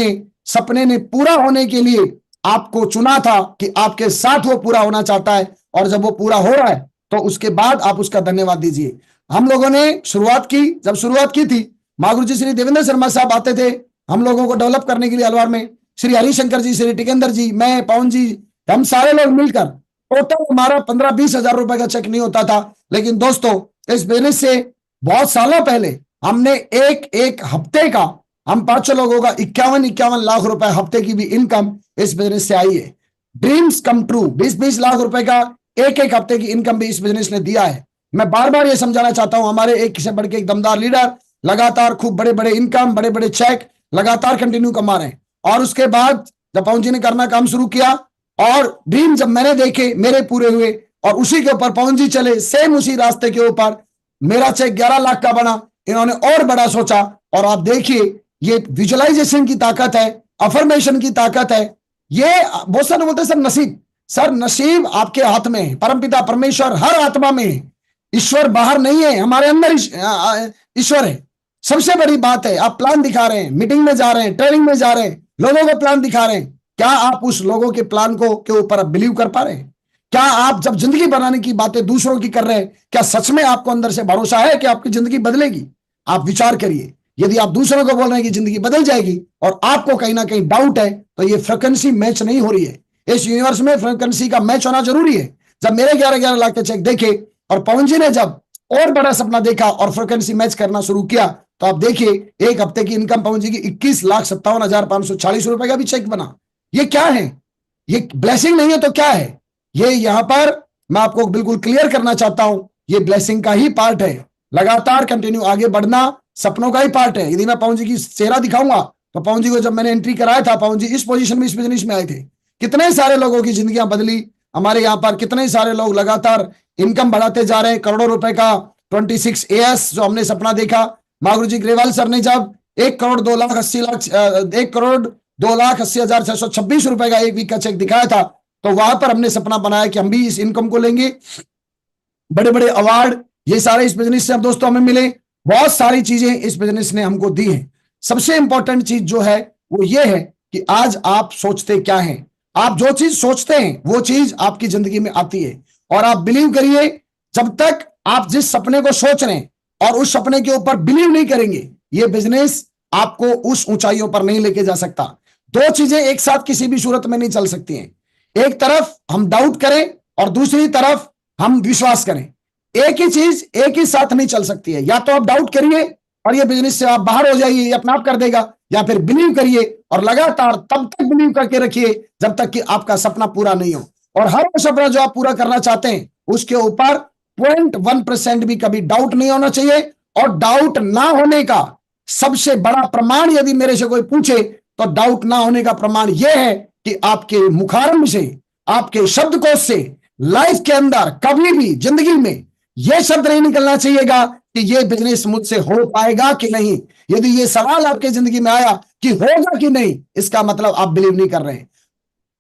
ने पूरा होने के लिए आपको चुना था, कि आपके साथ वो पूरा होना चाहता है, और जब वो पूरा हो रहा है तो उसके बाद आप उसका धन्यवाद दीजिए। हम लोगों ने जब शुरुआत की थी, महागुरु जी श्री देवेंद्र शर्मा साहब आते थे हम लोगों को डेवलप करने के लिए हलवार में, श्री हरिशंकर जी, श्री टिकेंद्र जी, मैं, पवन जी, हम सारे लोग मिलकर टोटल हमारा 15-20 हजार रुपए का चेक नहीं होता था। लेकिन दोस्तों, इस बिजनेस से बहुत सालों पहले हमने एक हफ्ते का, हम 5 लोगों का 51 लाख रुपए हफ्ते की भी इनकम इस बिजनेस से आई है। ड्रीम्स कम ट्रू, 20-20 लाख रुपए का एक हफ्ते की इनकम भी इस बिजनेस ने दिया है। मैं बार बार ये समझाना चाहता हूं, हमारे एक से बढ़ के एक दमदार लीडर लगातार खूब बड़े बड़े इनकम, बड़े बड़े चेक लगातार कंटिन्यू कमा रहे हैं। और उसके बाद जब पवन जी ने करना काम शुरू किया, और ड्रीम जब मैंने देखे मेरे पूरे हुए, और उसी के ऊपर पवन जी चले, सेम उसी रास्ते के ऊपर मेरा चेक 11 लाख का बना। इन्होंने और बड़ा सोचा, और आप देखिए ये विजुअलाइजेशन की ताकत है, अफर्मेशन की ताकत है। ये बहुत सारे बोलते हैं सर नसीब, सर नसीब आपके हाथ में है, परमपिता परमेश्वर हर आत्मा में है, ईश्वर बाहर नहीं है, हमारे अंदर ईश्वर है। सबसे बड़ी बात है, आप प्लान दिखा रहे हैं, मीटिंग में जा रहे हैं, ट्रेनिंग में जा रहे हैं, लोगों को प्लान दिखा रहे हैं, क्या आप उस लोगों के प्लान को के ऊपर आप बिलीव कर पा रहे हैं? क्या आप जब जिंदगी बनाने की बातें दूसरों की कर रहे हैं, क्या सच में आपको अंदर से भरोसा है कि आपकी जिंदगी बदलेगी? आप विचार करिए, यदि आप दूसरों को बोल रहे हैं कि जिंदगी बदल जाएगी, और आपको कहीं ना कहीं डाउट है, तो ये फ्रिक्वेंसी मैच नहीं हो रही है। इस यूनिवर्स में फ्रिक्वेंसी का मैच होना जरूरी है। जब मेरे 11-11 लाख के चेक देखे, और पवन जी ने जब और बड़ा सपना देखा और फ्रिक्वेंसी मैच करना शुरू किया, तो आप देखिए एक हफ्ते की इनकम पवन जी की 21,57,540 रुपए का भी चेक बना। ये क्या है? ये ब्लेसिंग नहीं है तो क्या है? ये यहां पर मैं आपको बिल्कुल क्लियर करना चाहता हूं, ये ब्लेसिंग का ही पार्ट है। लगातार कंटिन्यू आगे बढ़ना सपनों का ही पार्ट है। यदि मैं पवन जी की चेहरा दिखाऊंगा, तो पवन जी को जब मैंने एंट्री कराया था, पवन जी इस पोजीशन में, इस बिजनेस में आए थे, कितने सारे लोगों की जिंदगियां बदली। हमारे यहाँ पर कितने सारे लोग लगातार इनकम बढ़ाते जा रहे हैं। करोड़ों रुपए का 26 AS जो हमने सपना देखा, महागुरु जी ग्रेवाल सर ने जब 1,02,80,626 रुपए का एक वीक का चेक दिखाया था, तो वहां पर हमने सपना बनाया कि हम भी इस इनकम को लेंगे। बड़े बड़े अवार्ड ये सारे इस बिजनेस से अब दोस्तों हमें मिले, बहुत सारी चीजें इस बिजनेस ने हमको दी हैं। सबसे इंपॉर्टेंट चीज जो है वो ये है कि आज आप सोचते क्या हैं। आप जो चीज सोचते हैं वो चीज आपकी जिंदगी में आती है। और आप बिलीव करिए, जब तक आप जिस सपने को सोच रहे हैं और उस सपने के ऊपर बिलीव नहीं करेंगे, ये बिजनेस आपको उस ऊंचाइयों पर नहीं लेके जा सकता। दो चीजें एक साथ किसी भी सूरत में नहीं चल सकती हैं। एक तरफ हम डाउट करें और दूसरी तरफ हम विश्वास करें। एक ही चीज एक ही साथ नहीं चल सकती है। या तो आप डाउट करिए और ये बिजनेस से आप बाहर हो जाइए, ये अपने आप कर देगा। या फिर बिलीव करिए और लगातार तब तक बिलीव करके रखिए जब तक कि आपका सपना पूरा नहीं हो। और हर वो सपना जो आप पूरा करना चाहते हैं उसके ऊपर 0.1% भी कभी डाउट नहीं होना चाहिए। और डाउट ना होने का सबसे बड़ा प्रमाण यदि मेरे से कोई पूछे तो डाउट ना होने का प्रमाण यह है कि आपके मुखारंभ से, आपके शब्दकोश से लाइफ के अंदर कभी भी जिंदगी में यह शब्द नहीं निकलना चाहिएगा कि यह बिजनेस मुझसे हो पाएगा कि नहीं। यदि यह सवाल आपके जिंदगी में आया कि होगा कि नहीं, इसका मतलब आप बिलीव नहीं कर रहे हैं।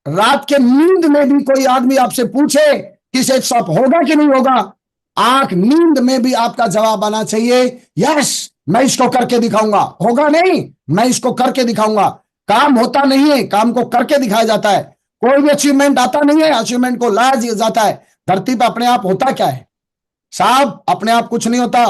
रात के नींद में भी कोई आदमी आपसे पूछे कि सेट शॉप होगा कि नहीं होगा, आंख नींद में भी आपका जवाब आना चाहिए, यस मैं इसको करके दिखाऊंगा। होगा नहीं, मैं इसको करके दिखाऊंगा। काम होता नहीं है, काम को करके दिखाया जाता है। कोई भी अचीवमेंट आता नहीं है, अचीवमेंट को लाया जाता है। धरती पर अपने आप होता क्या है साहब? अपने आप कुछ नहीं होता।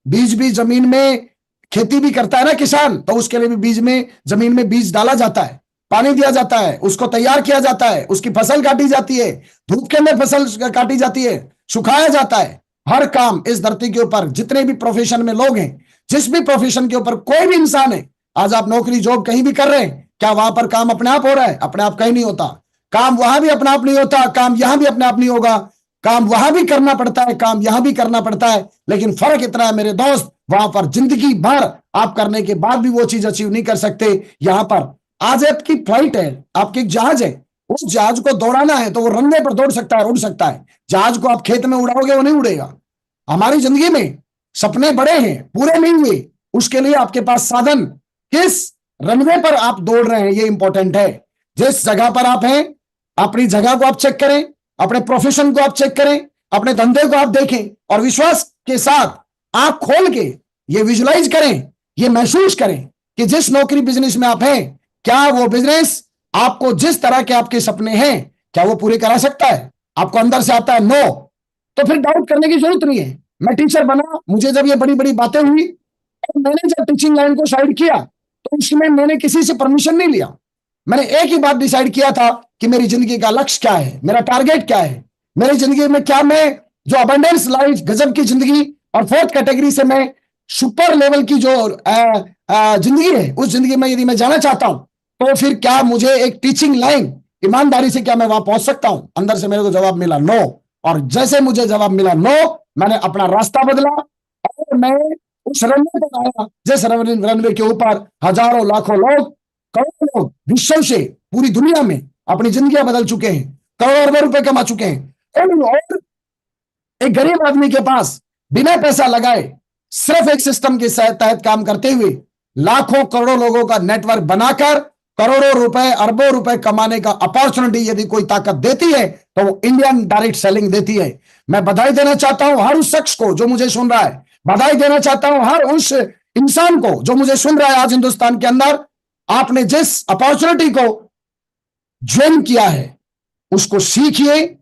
बीज भी जमीन में, खेती भी करता है ना किसान, तो उसके लिए भी बीज में, जमीन में बीज डाला जाता है, पानी दिया जाता है, उसको तैयार किया जाता है, उसकी फसल काटी जाती है, धूप के अंदर फसल काटी जाती है, सुखाया जाता है। हर काम इस धरती के ऊपर जितने भी प्रोफेशन में लोग हैं, जिस भी प्रोफेशन के ऊपर कोई भी इंसान है, आज आप नौकरी जॉब कहीं भी कर रहे हैं, क्या वहां पर काम अपने आप हो रहा है? अपने आप कहीं नहीं होता। काम वहां भी अपने आप नहीं होता, काम यहां भी अपने आप नहीं होगा। काम वहां भी करना पड़ता है, काम यहां भी करना पड़ता है। लेकिन फर्क इतना है मेरे दोस्त, वहां पर जिंदगी भर आप करने के बाद भी वो चीज अचीव नहीं कर सकते। यहां पर आज आपकी फ्लाइट है, आपकी एक जहाज है, उस जहाज को दौड़ाना है तो वो रनवे पर दौड़ सकता है, उड़ सकता है। जहाज को आप खेत में उड़ाओगे वो नहीं उड़ेगा। हमारी जिंदगी में सपने बड़े हैं, पूरे नहीं हुए, उसके लिए आपके पास साधन, किस रनवे पर आप दौड़ रहे हैं ये इंपॉर्टेंट है। जिस जगह पर आप हैं, अपनी जगह को आप चेक करें, अपने प्रोफेशन को आप चेक करें, अपने धंधे को आप देखें और विश्वास के साथ आंख खोल के ये विजुलाइज करें, ये महसूस करें कि जिस नौकरी बिजनेस में आप हैं, क्या वो बिजनेस आपको जिस तरह के आपके सपने हैं क्या वो पूरे करा सकता है? आपको अंदर से आता है नो, तो फिर डाउट करने की जरूरत नहीं है। मैं टीचर बना, मुझे जब ये बड़ी बड़ी बातें हुई तो मैंने जब टीचिंग लाइन को साइड किया तो उसमें मैंने किसी से परमिशन नहीं लिया। मैंने एक ही बात डिसाइड किया था कि मेरी जिंदगी का लक्ष्य क्या है, मेरा टारगेट क्या है, मेरी जिंदगी में क्या मैं जो अबंडेंस लाइफ, गजब की जिंदगी, और फोर्थ कैटेगरी से मैं सुपर लेवल की जो जिंदगी है, उस जिंदगी में यदि मैं जाना चाहता हूं तो फिर क्या मुझे एक टीचिंग लाइन ईमानदारी से क्या मैं वहां पहुंच सकता हूं? अंदर से मेरे को जवाब मिला नो। और जैसे मुझे जवाब मिला नो, मैंने अपना रास्ता बदला और मैं उस रनवे पर आया जिस रनवे के ऊपर हजारों लाखों लोग, करोड़ों लोग विश्व से, पूरी दुनिया में अपनी जिंदगियां बदल चुके हैं, करोड़ों अरबों रुपए कमा चुके हैं। और एक गरीब आदमी के पास बिना पैसा लगाए सिर्फ एक सिस्टम के तहत काम करते हुए लाखों करोड़ों लोगों का नेटवर्क बनाकर करोड़ों रुपए, अरबों रुपए कमाने का अपॉर्चुनिटी यदि कोई ताकत देती है तो वो इंडियन डायरेक्ट सेलिंग देती है। मैं बधाई देना चाहता हूं हर उस शख्स को जो मुझे सुन रहा है, बधाई देना चाहता हूं हर उस इंसान को जो मुझे सुन रहा है आज हिंदुस्तान के अंदर। आपने जिस अपॉर्चुनिटी को ज्वाइन किया है उसको सीखिए,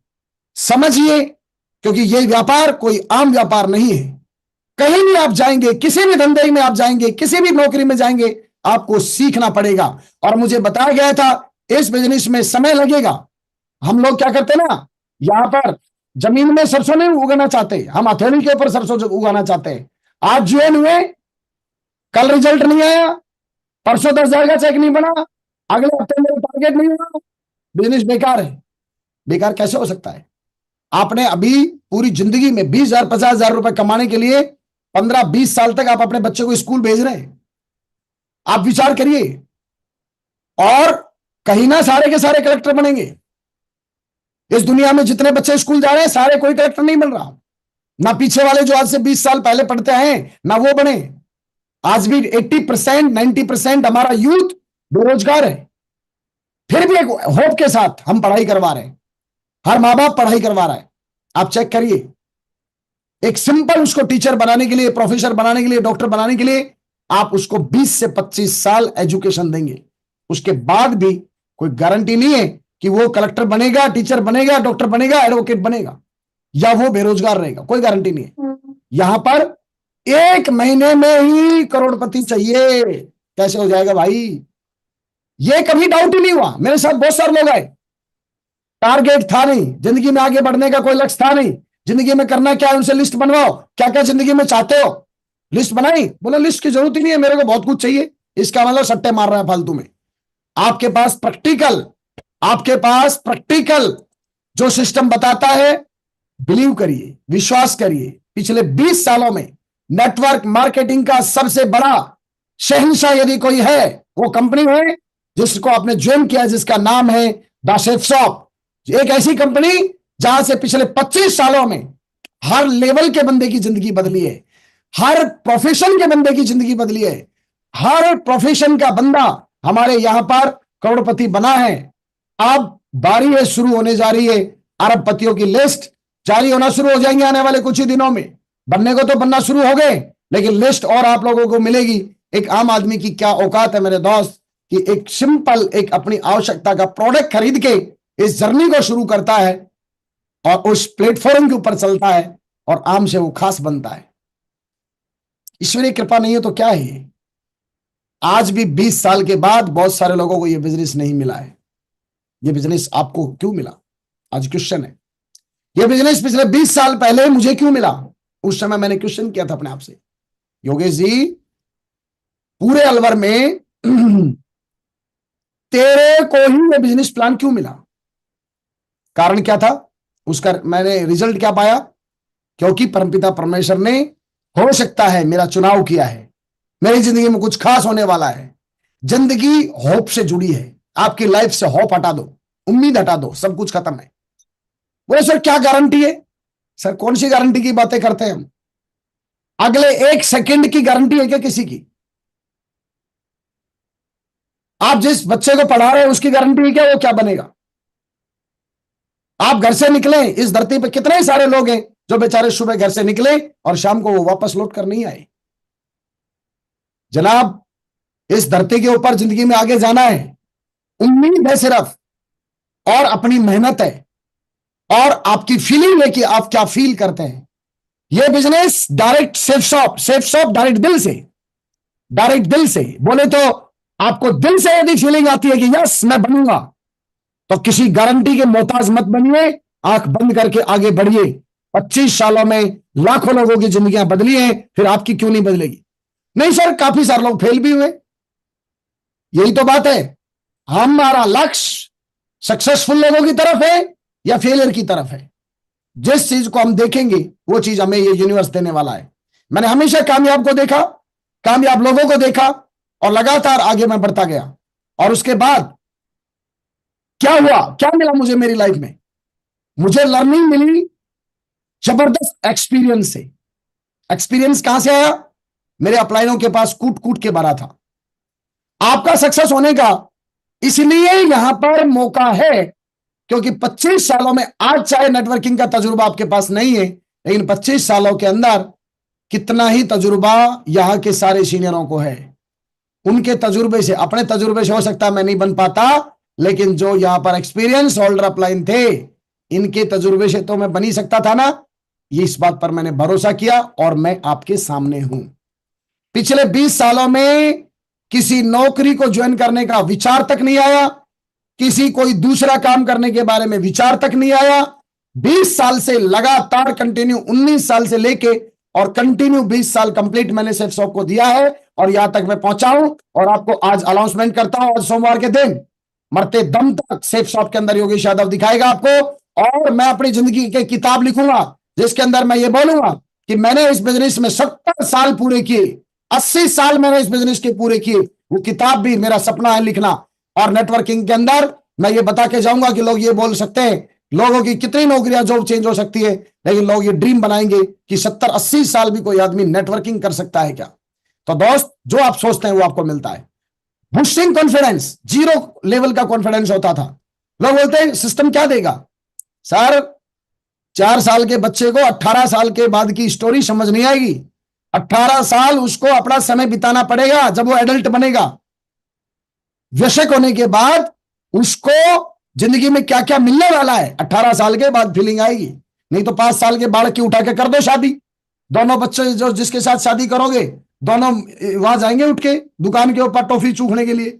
समझिए, क्योंकि यह व्यापार कोई आम व्यापार नहीं है। कहीं भी आप जाएंगे, किसी भी धंधे में आप जाएंगे, किसी भी नौकरी में जाएंगे, आपको सीखना पड़ेगा। और मुझे बताया गया था इस बिजनेस में समय लगेगा। हम लोग क्या करते ना, यहां पर जमीन में सरसों नहीं उगाना चाहते, हम हथेली के ऊपर सरसों उगाना चाहते हैं। आज ज्वाइन हुए, कल रिजल्ट नहीं आया, परसों 10,000 का चेक नहीं बना, अगले हफ्ते मेरा टारगेट नहीं हुआ, बिजनेस बेकार है। बेकार कैसे हो सकता है? आपने अभी पूरी जिंदगी में 20,000 50,000 रुपए कमाने के लिए 15-20 साल तक आप अपने बच्चे को स्कूल भेज रहे हैं। आप विचार करिए। और कहीं ना सारे के सारे कलेक्टर बनेंगे। इस दुनिया में जितने बच्चे स्कूल जा रहे हैं सारे कोई कलेक्टर नहीं बन रहा। ना पीछे वाले जो आज से 20 साल पहले पढ़ते हैं ना वो बने। आज भी 80% 90% हमारा यूथ बेरोजगार है, फिर भी एक होप के साथ हम पढ़ाई करवा रहे हैं। हर माँ बाप पढ़ाई करवा रहा है। आप चेक करिए, एक सिंपल उसको टीचर बनाने के लिए, प्रोफेसर बनाने के लिए, डॉक्टर बनाने के लिए आप उसको 20 से 25 साल एजुकेशन देंगे। उसके बाद भी कोई गारंटी नहीं है कि वो कलेक्टर बनेगा, टीचर बनेगा, डॉक्टर बनेगा, एडवोकेट बनेगा, या वो बेरोजगार रहेगा। कोई गारंटी नहीं है। यहां पर 1 महीने में ही करोड़पति चाहिए। कैसे हो जाएगा भाई? ये कभी डाउट ही नहीं हुआ। मेरे साथ बहुत सारे लोग आए, टारगेट था नहीं, जिंदगी में आगे बढ़ने का कोई लक्ष्य था नहीं, जिंदगी में करना क्या है उनसे लिस्ट बनवाओ, क्या क्या जिंदगी में चाहते हो। लिस्ट बनाई, बोला लिस्ट की जरूरत ही नहीं है, मेरे को बहुत कुछ चाहिए। इसका मतलब सट्टे मार रहा है फालतू में। आपके पास प्रैक्टिकल जो सिस्टम बताता है, बिलीव करिए, विश्वास करिए, पिछले 20 सालों में नेटवर्क मार्केटिंग का सबसे बड़ा शहंशाह यदि कोई है, वो कंपनी है जिसको आपने ज्वाइन किया, जिसका नाम है द सेफ शॉप। एक ऐसी कंपनी जहां से पिछले 25 सालों में हर लेवल के बंदे की जिंदगी बदली है, हर प्रोफेशन के बंदे की जिंदगी बदली है, हर प्रोफेशन का बंदा हमारे यहां पर करोड़पति बना है। अब बारी है, शुरू होने जा रही है, अरबपतियों की लिस्ट जारी होना शुरू हो जाएंगे आने वाले कुछ ही दिनों में। बनने को तो बनना शुरू हो गए, लेकिन लिस्ट और आप लोगों को मिलेगी। एक आम आदमी की क्या औकात है मेरे दोस्त, कि एक सिंपल, एक अपनी आवश्यकता का प्रोडक्ट खरीद के इस जर्नी को शुरू करता है और उस प्लेटफॉर्म के ऊपर चलता है और आम से वो खास बनता है। ईश्वरीय कृपा नहीं है तो क्या है ये? आज भी 20 साल के बाद बहुत सारे लोगों को ये बिजनेस नहीं मिला है। ये बिजनेस आपको क्यों मिला? आज क्वेश्चन है, ये बिजनेस पिछले 20 साल पहले मुझे क्यों मिला? उस समय मैंने क्वेश्चन किया था अपने आप से, योगेश जी पूरे अलवर में तेरे को ही ये बिजनेस प्लान क्यों मिला? कारण क्या था उसका? मैंने रिजल्ट क्या पाया? क्योंकि परमपिता परमेश्वर ने, हो सकता है, मेरा चुनाव किया है, मेरी जिंदगी में कुछ खास होने वाला है। जिंदगी होप से जुड़ी है। आपकी लाइफ से होप हटा दो, उम्मीद हटा दो, सब कुछ खत्म है। बोले सर क्या गारंटी है? सर कौन सी गारंटी की बातें करते हैं हम? अगले 1 सेकंड की गारंटी है क्या किसी की? आप जिस बच्चे को पढ़ा रहे हैं उसकी गारंटी है क्या वो क्या बनेगा? आप घर से निकले, इस धरती पर कितने सारे लोग हैं जो बेचारे सुबह घर से निकले और शाम को वो वापस लौट कर नहीं आए। जनाब, इस धरती के ऊपर जिंदगी में आगे जाना है, उम्मीद है सिर्फ, और अपनी मेहनत है, और आपकी फीलिंग है कि आप क्या फील करते हैं। यह business direct safe shop direct दिल से बोले तो आपको दिल से यदि फीलिंग आती है कि यस मैं बनूंगा, तो किसी गारंटी के मोहताज मत बनिए, आंख बंद करके आगे बढ़िए। 25 सालों में लाखों लोगों की जिंदगियां बदली हैं, फिर आपकी क्यों नहीं बदलेगी? नहीं सर, काफी सारे लोग फेल भी हुए। यही तो बात है, हमारा लक्ष्य सक्सेसफुल लोगों की तरफ है या फेलियर की तरफ है? जिस चीज को हम देखेंगे वो चीज हमें ये यूनिवर्स देने वाला है। मैंने हमेशा कामयाब को देखा, कामयाब लोगों को देखा, और लगातार आगे मैं बढ़ता गया। और उसके बाद क्या हुआ, क्या मिला मुझे मेरी लाइफ में? मुझे लर्निंग मिली जबरदस्त एक्सपीरियंस से। एक्सपीरियंस कहां से आया? मेरे अपलाइनों के पास कूट कूट के भरा था। आपका सक्सेस होने का इसलिए यहां पर मौका है क्योंकि 25 सालों में, आज चाहे नेटवर्किंग का तजुर्बा आपके पास नहीं है, लेकिन 25 सालों के अंदर कितना ही तजुर्बा यहां के सारे सीनियरों को है। उनके तजुर्बे से, अपने तजुर्बे से हो सकता है मैं नहीं बन पाता, लेकिन जो यहां पर एक्सपीरियंस होल्डर अपलाइन थे, इनके तजुर्बे से तो मैं बन ही सकता था ना। ये इस बात पर मैंने भरोसा किया और मैं आपके सामने हूं। पिछले 20 सालों में किसी नौकरी को ज्वाइन करने का विचार तक नहीं आया, किसी कोई दूसरा काम करने के बारे में विचार तक नहीं आया। 20 साल से लगातार कंटिन्यू, 19 साल से लेके और कंटिन्यू 20 साल कंप्लीट मैंने सेफ शॉप को दिया है, और यहां तक मैं पहुंचा हूं। और आपको आज अनाउंसमेंट करता हूं, आज सोमवार के दिन मरते दम तक सेफ शॉप के अंदर योगेश यादव दिखाएगा आपको, और मैं अपनी जिंदगी की किताब लिखूंगा जिसके अंदर मैं ये बोलूंगा कि मैंने इस बिजनेस में 70 साल पूरे किए, 80 साल मैंने इस बिजनेस के पूरे किए। वो किताब भी मेरा सपना है लिखना। और नेटवर्किंग के अंदर मैं ये बता के जाऊंगा कि लोग ये बोल सकते हैं, लोगों की कितनी नौकरियां, जॉब चेंज हो सकती है, लेकिन लोग ये ड्रीम बनाएंगे कि 70-80 साल भी कोई आदमी नेटवर्किंग कर सकता है क्या? तो दोस्त, जो आप सोचते हैं वो आपको मिलता है। बूस्टिंग कॉन्फिडेंस, 0 लेवल का कॉन्फिडेंस होता था। लोग बोलते हैं सिस्टम क्या देगा? सर 4 साल के बच्चे को 18 साल के बाद की स्टोरी समझ नहीं आएगी। 18 साल उसको अपना समय बिताना पड़ेगा। जब वो एडल्ट बनेगा, वयस्क होने के बाद उसको जिंदगी में क्या क्या मिलने वाला है, 18 साल के बाद फीलिंग आएगी। नहीं तो 5 साल के बालक की उठा के कर दो शादी। दोनों बच्चे जो जिसके साथ शादी करोगे, दोनों वहां जाएंगे उठ के दुकान के ऊपर टॉफी चूखने के लिए।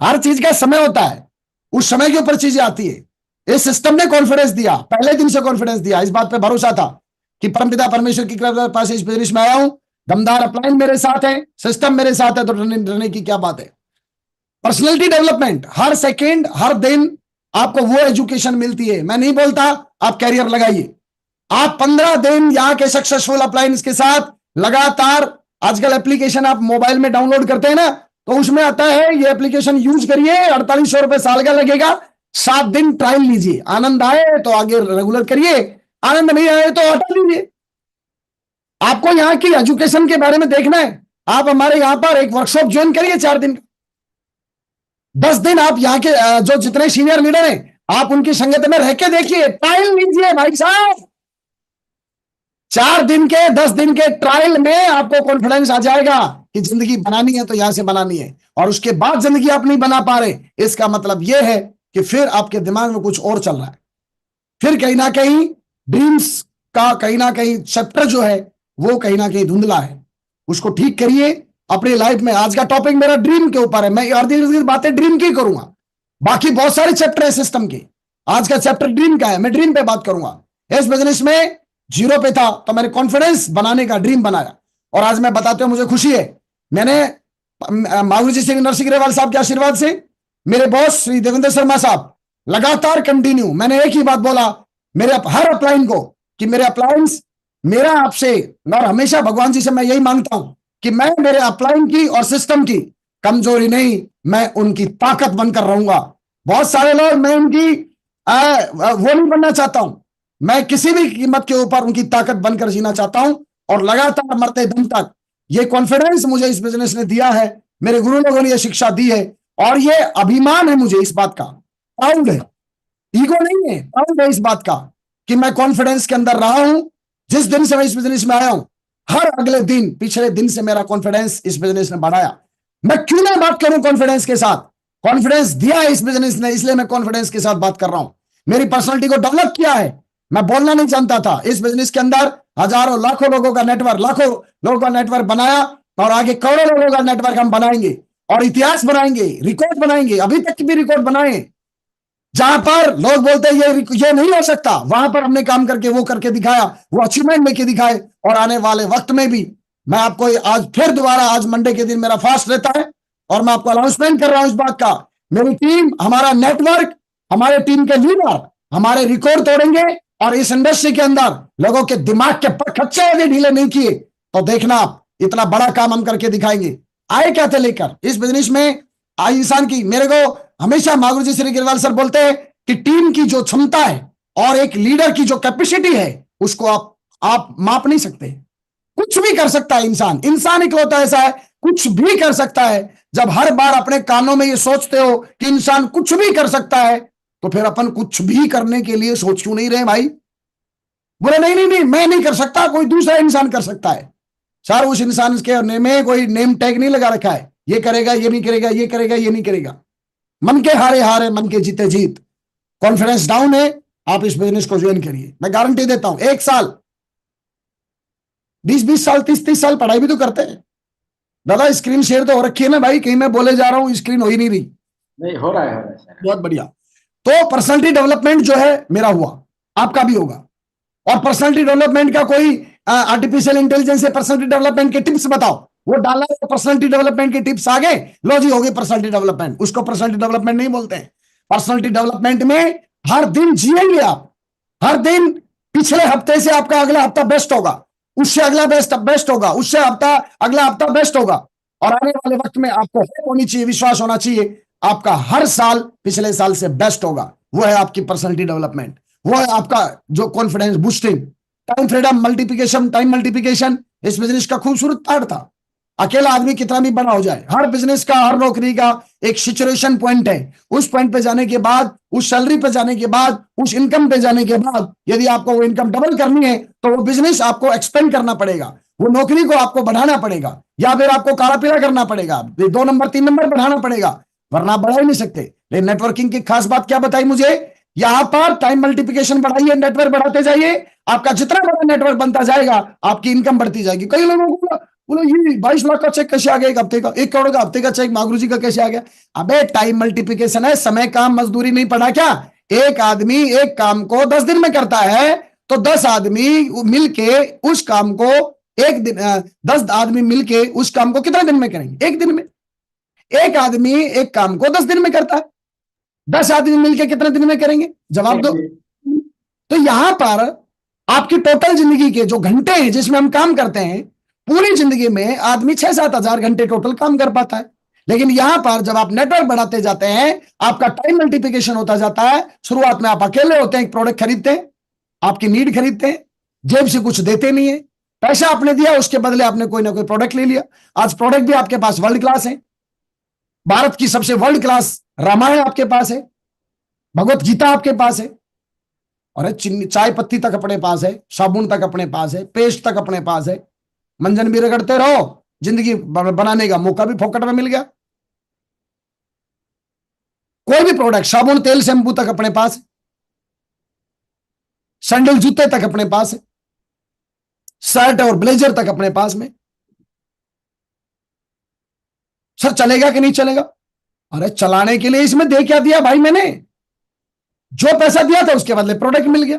हर चीज का समय होता है, उस समय के ऊपर चीजें आती है। इस सिस्टम ने कॉन्फिडेंस दिया, पहले दिन से कॉन्फिडेंस दिया, इस बात पे भरोसा था कि परमपिता परमेश्वर की कृपा से इस बिजनेस में आया हूं। दमदार अपलाइन मेरे साथ है, सिस्टम मेरे साथ है, तो डरने की क्या बात है। पर्सनैलिटी डेवलपमेंट, हर सेकेंड हर दिन आपको वो एजुकेशन मिलती है। मैं नहीं बोलता आप कैरियर लगाइए, आप 15 दिन यहाँ के सक्सेसफुल अपलायंस के साथ लगातार, आजकल एप्लीकेशन आप मोबाइल में डाउनलोड करते हैं ना, तो उसमें आता है ये एप्लीकेशन यूज करिए, 4800 रुपए साल का लगेगा, 7 दिन ट्रायल लीजिए, आनंद आए तो आगे रेगुलर करिए, आनंद नहीं आए तो हटा लीजिए। आपको यहाँ की एजुकेशन के बारे में देखना है, आप हमारे यहाँ पर एक वर्कशॉप ज्वाइन करिए 4 दिन, 10 दिन आप यहाँ के जो जितने सीनियर लीडर हैं आप उनकी संगत में रह के देखिए, ट्रायल लीजिए भाई साहब। 4 दिन के 10 दिन के ट्रायल में आपको कॉन्फिडेंस आ जाएगा कि जिंदगी बनानी है तो यहां से बनानी है, और उसके बाद जिंदगी आप नहीं बना पा रहे, इसका मतलब यह है कि फिर आपके दिमाग में कुछ और चल रहा है, फिर कहीं ना कहीं ड्रीम्स का कहीं ना कहीं चैप्टर जो है वो कहीं ना कहीं धुंधला है, उसको ठीक करिए अपनी लाइफ में। आज का टॉपिक मेरा ड्रीम के ऊपर है, मैं हर दिन बातें ड्रीम की करूंगा, बाकी बहुत सारे चैप्टर है सिस्टम के, आज का चैप्टर ड्रीम का है, मैं ड्रीम पे बात करूंगा। इस बिजनेस में जीरो पे था तो मैंने कॉन्फिडेंस बनाने का ड्रीम बनाया, और आज मैं बताते हुए मुझे खुशी है, मैंने माधुरी जी सिंह नरसिंह ग्रेवाल साहब के आशीर्वाद से, मेरे बॉस श्री देवेंद्र शर्मा साहब, लगातार कंटिन्यू मैंने एक ही बात बोला मेरे हर अपलाइन को कि मेरे अपलाइंस, मेरा आपसे और हमेशा भगवान जी से मैं यही मांगता हूं कि मैं मेरे अपलाइन की और सिस्टम की कमजोरी नहीं, मैं उनकी ताकत बनकर रहूंगा। बहुत सारे लोग मैं उनकी वो नहीं बनना चाहता हूं, मैं किसी भी कीमत के ऊपर उनकी ताकत बनकर जीना चाहता हूं, और लगातार मरते दम तक ये कॉन्फिडेंस मुझे इस बिजनेस ने दिया है, मेरे गुरु लोगों ने यह शिक्षा दी है, और ये अभिमान है मुझे इस बात का, प्राउड है, ईगो नहीं है, प्राउड है इस बात का कि मैं कॉन्फिडेंस के अंदर रहा हूं। जिस दिन से मैं इस बिजनेस में आया हूं, हर अगले दिन पिछले दिन से मेरा कॉन्फिडेंस इस बिजनेस ने बढ़ाया। मैं क्यों ना बात करूं कॉन्फिडेंस के साथ, कॉन्फिडेंस दिया है इस बिजनेस ने, इसलिए मैं कॉन्फिडेंस के साथ बात कर रहा हूं। मेरी पर्सनालिटी को डेवलप किया है, मैं बोलना नहीं जानता था, इस बिजनेस के अंदर हजारों लाखों लोगों का नेटवर्क, लाखों लोगों का नेटवर्क बनाया, और आगे करोड़ों लोगों का नेटवर्क हम बनाएंगे, और इतिहास बनाएंगे, रिकॉर्ड बनाएंगे, अभी तक भी रिकॉर्ड बनाए। जहां पर लोग बोलते हैं ये नहीं हो सकता, वहां पर हमने काम करके वो करके दिखाया, वो अचीवमेंट लेके दिखाए, और आने वाले वक्त में भी मैं आपको आज फिर दोबारा, आज मंडे के दिन मेरा फास्ट रहता है, और मैं आपको अनाउंसमेंट कर रहा हूं इस बात का, मेरी टीम, हमारा नेटवर्क, हमारे टीम के लीडर हमारे रिकॉर्ड तोड़ेंगे, और इस इंडस्ट्री के अंदर लोगों के दिमाग के खच्चे आगे ढीले नहीं किए तो देखना आप, इतना बड़ा काम हम करके दिखाएंगे। आए क्या थे लेकर इस बिजनेस में, आई इंसान की, मेरे को हमेशा माधुरी जी श्री गिरवाल सर बोलते हैं कि टीम की जो क्षमता है और एक लीडर की जो कैपेसिटी है, उसको आप माप नहीं सकते। कुछ भी कर सकता है इंसान, इंसान इकलौता ऐसा है, कुछ भी कर सकता है। जब हर बार अपने कानों में ये सोचते हो कि इंसान कुछ भी कर सकता है, तो फिर अपन कुछ भी करने के लिए सोच क्यों नहीं रहे भाई? बोले नहीं नहीं नहीं, मैं नहीं कर सकता, कोई दूसरा इंसान कर सकता है। सर उस इंसान के में कोई नेम टैग नहीं लगा रखा है, ये करेगा, ये नहीं करेगा, ये करेगा, ये नहीं करेगा। मन के हारे हारे, मन के जीते जीत। कॉन्फिडेंस डाउन है, आप इस बिजनेस को ज्वाइन करिए, मैं गारंटी देता हूं। 1 साल 20-20 साल 30-30 साल पढ़ाई भी तो करते हैं दादा। स्क्रीन शेयर तो हो रखी है ना भाई, कहीं मैं बोले जा रहा हूं, स्क्रीन हो ही नहीं रही। नहीं हो रहा है सर। बहुत बढ़िया। तो पर्सनालिटी डेवलपमेंट जो है मेरा हुआ, आपका भी होगा। और पर्सनालिटी डेवलपमेंट का कोई आर्टिफिशियल इंटेलिजेंस से पर्सनालिटी डेवलपमेंट के टिप्स बताओ, वो डाला है पर्सनालिटी डेवलपमेंट के टिप्स आगे, लो जी होगी पर्सनालिटी डेवलपमेंट। उसको पर्सनालिटी डेवलपमेंट नहीं बोलते हैं। पर्सनालिटी डेवलपमेंट में हर दिन जिएंगे आप, हर दिन पिछले हफ्ते से आपका अगला हफ्ता बेस्ट होगा, उससे अगला बेस्ट होगा, उससे अगला हफ्ता बेस्ट होगा। और आने वाले वक्त में आपको होप होनी चाहिए, विश्वास होना चाहिए, आपका हर साल पिछले साल से बेस्ट होगा। वो है आपकी पर्सनालिटी डेवलपमेंट, वो है आपका जो confidence boosting. Time freedom multiplication, time multiplication इस बिजनेस का खूबसूरत पार्ट था। अकेला आदमी कितना भी बड़ा हो जाए, हर बिजनेस का, हर नौकरी का एक सिचुएशन पॉइंट है। उस पॉइंट पे जाने के बाद, उस सैलरी पे जाने के बाद, उस इनकम पे जाने के बाद, यदि आपको वो इनकम डबल करनी है तो वो बिजनेस आपको एक्सपेंड करना पड़ेगा, वो नौकरी को आपको बढ़ाना पड़ेगा, या फिर आपको काला पीला करना पड़ेगा, 2 नंबर 3 नंबर बढ़ाना पड़ेगा, वरना बढ़ा ही नहीं सकते। लेकिन नेटवर्किंग की खास बात क्या बताई मुझे, यहां पर टाइम मल्टीप्लिकेशन बढ़ाइए, नेटवर्क बढ़ाते जाइए। आपका जितना बड़ा नेटवर्क बनता जाएगा, आपकी इनकम बढ़ती जाएगी। कई लोगों को बोलो ये 22 लाख का चेक कैसे आ गया, 1 हफ्ते का, 1 करोड़ का हफ्ते का चेक माधुरी जी का कैसे आ गया? अबे टाइम मल्टीप्लिकेशन है, समय काम मजदूरी नहीं पढ़ा क्या? एक आदमी एक काम को 10 दिन में करता है तो 10 आदमी मिलके उस काम को एक दिन 10 आदमी मिलके उस काम को कितने दिन में करेंगे? एक दिन में। एक आदमी एक काम को 10 दिन में करता है, 10 आदमी मिलके कितने दिन में करेंगे? जवाब दो। तो यहां पर आपकी टोटल जिंदगी के जो घंटे हैं जिसमें हम काम करते हैं, पूरी जिंदगी में आदमी 6-7 हजार घंटे टोटल काम कर पाता है। लेकिन यहां पर जब आप नेटवर्क बढ़ाते जाते हैं, आपका टाइम मल्टीप्लिकेशन होता जाता है। शुरुआत में आप अकेले होते हैं, एक प्रोडक्ट खरीदते हैं, आपकी नीड खरीदते हैं, जेब से कुछ देते नहीं है, पैसा आपने दिया, उसके बदले आपने कोई ना कोई प्रोडक्ट ले लिया। आज प्रोडक्ट भी आपके पास वर्ल्ड क्लास है। भारत की सबसे वर्ल्ड क्लास रामायण आपके पास है, भगवत गीता आपके पास है, और चाय पत्ती तक अपने पास है, साबुन तक अपने पास है, पेस्ट तक अपने पास है। मंजन भी रगड़ते रहो, जिंदगी बनाने का मौका भी फोकट में मिल गया। कोई भी प्रोडक्ट, साबुन, तेल, शैम्पू तक अपने पास है, सैंडल, जूते तक अपने पास है, शर्ट और ब्लेजर तक अपने पास में। सर चलेगा कि नहीं चलेगा? अरे चलाने के लिए इसमें दे क्या दिया भाई? मैंने जो पैसा दिया था उसके बदले प्रोडक्ट मिल गया।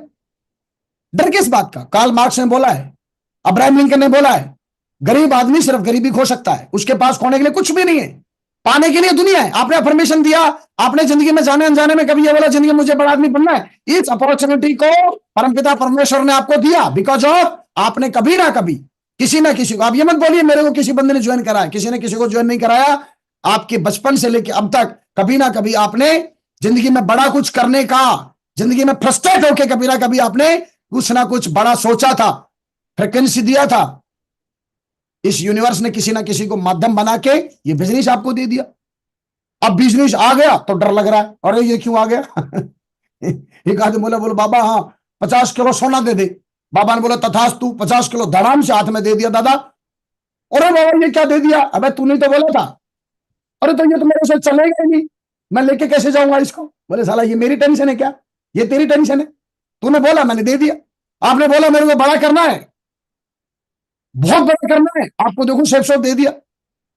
डर किस बात का? कार्ल मार्क्स ने बोला है, अब्राहम लिंकन ने बोला है, गरीब आदमी सिर्फ गरीबी खो सकता है, उसके पास खोने के लिए कुछ भी नहीं है, पाने के लिए दुनिया है। आपने अफर्मेशन दिया, आपने जिंदगी में जाने अनजाने में कभी ये बोला जिंदगी में मुझे बड़ा आदमी बनना है, इस अपॉर्चुनिटी को परमपिता परमेश्वर ने आपको दिया बिकॉज ऑफ आपने कभी ना कभी किसी ना किसी को, आप ये मत बोलिए मेरे को किसी बंदे ने ज्वाइन कराया, किसी ने किसी को ज्वाइन नहीं कराया। आपके बचपन से लेकर अब तक कभी ना कभी आपने जिंदगी में बड़ा कुछ करने का, जिंदगी में फ्रस्ट्रेट होकर कभी ना कभी आपने कुछ ना कुछ बड़ा सोचा था, फ्रिक्वेंसी दिया था। इस यूनिवर्स ने किसी ना किसी को माध्यम बना के ये बिजनेस आपको दे दिया। अब बिजनेस आ गया तो डर लग रहा है, अरे ये क्यों आ गया? एक आदमी बोला बाबा हाँ 50 किलो सोना दे दे। बाबा ने बोला तथास्तु, 50 किलो धड़ाम से हाथ में दे दिया। दादा, अरे बाबा ये क्या दे दिया? अबे तूने तो बोला था। अरे तो ये तो मेरे से चलेगा ही नहीं, मैं लेके कैसे जाऊंगा इसको? बोले साला ये मेरी टेंशन है क्या? ये तेरी टेंशन है? तूने बोला, मैंने दे दिया। आपने बोला मेरे को बड़ा करना है, बहुत बड़ा करना है, आपको देखो शेप शॉप दे दिया।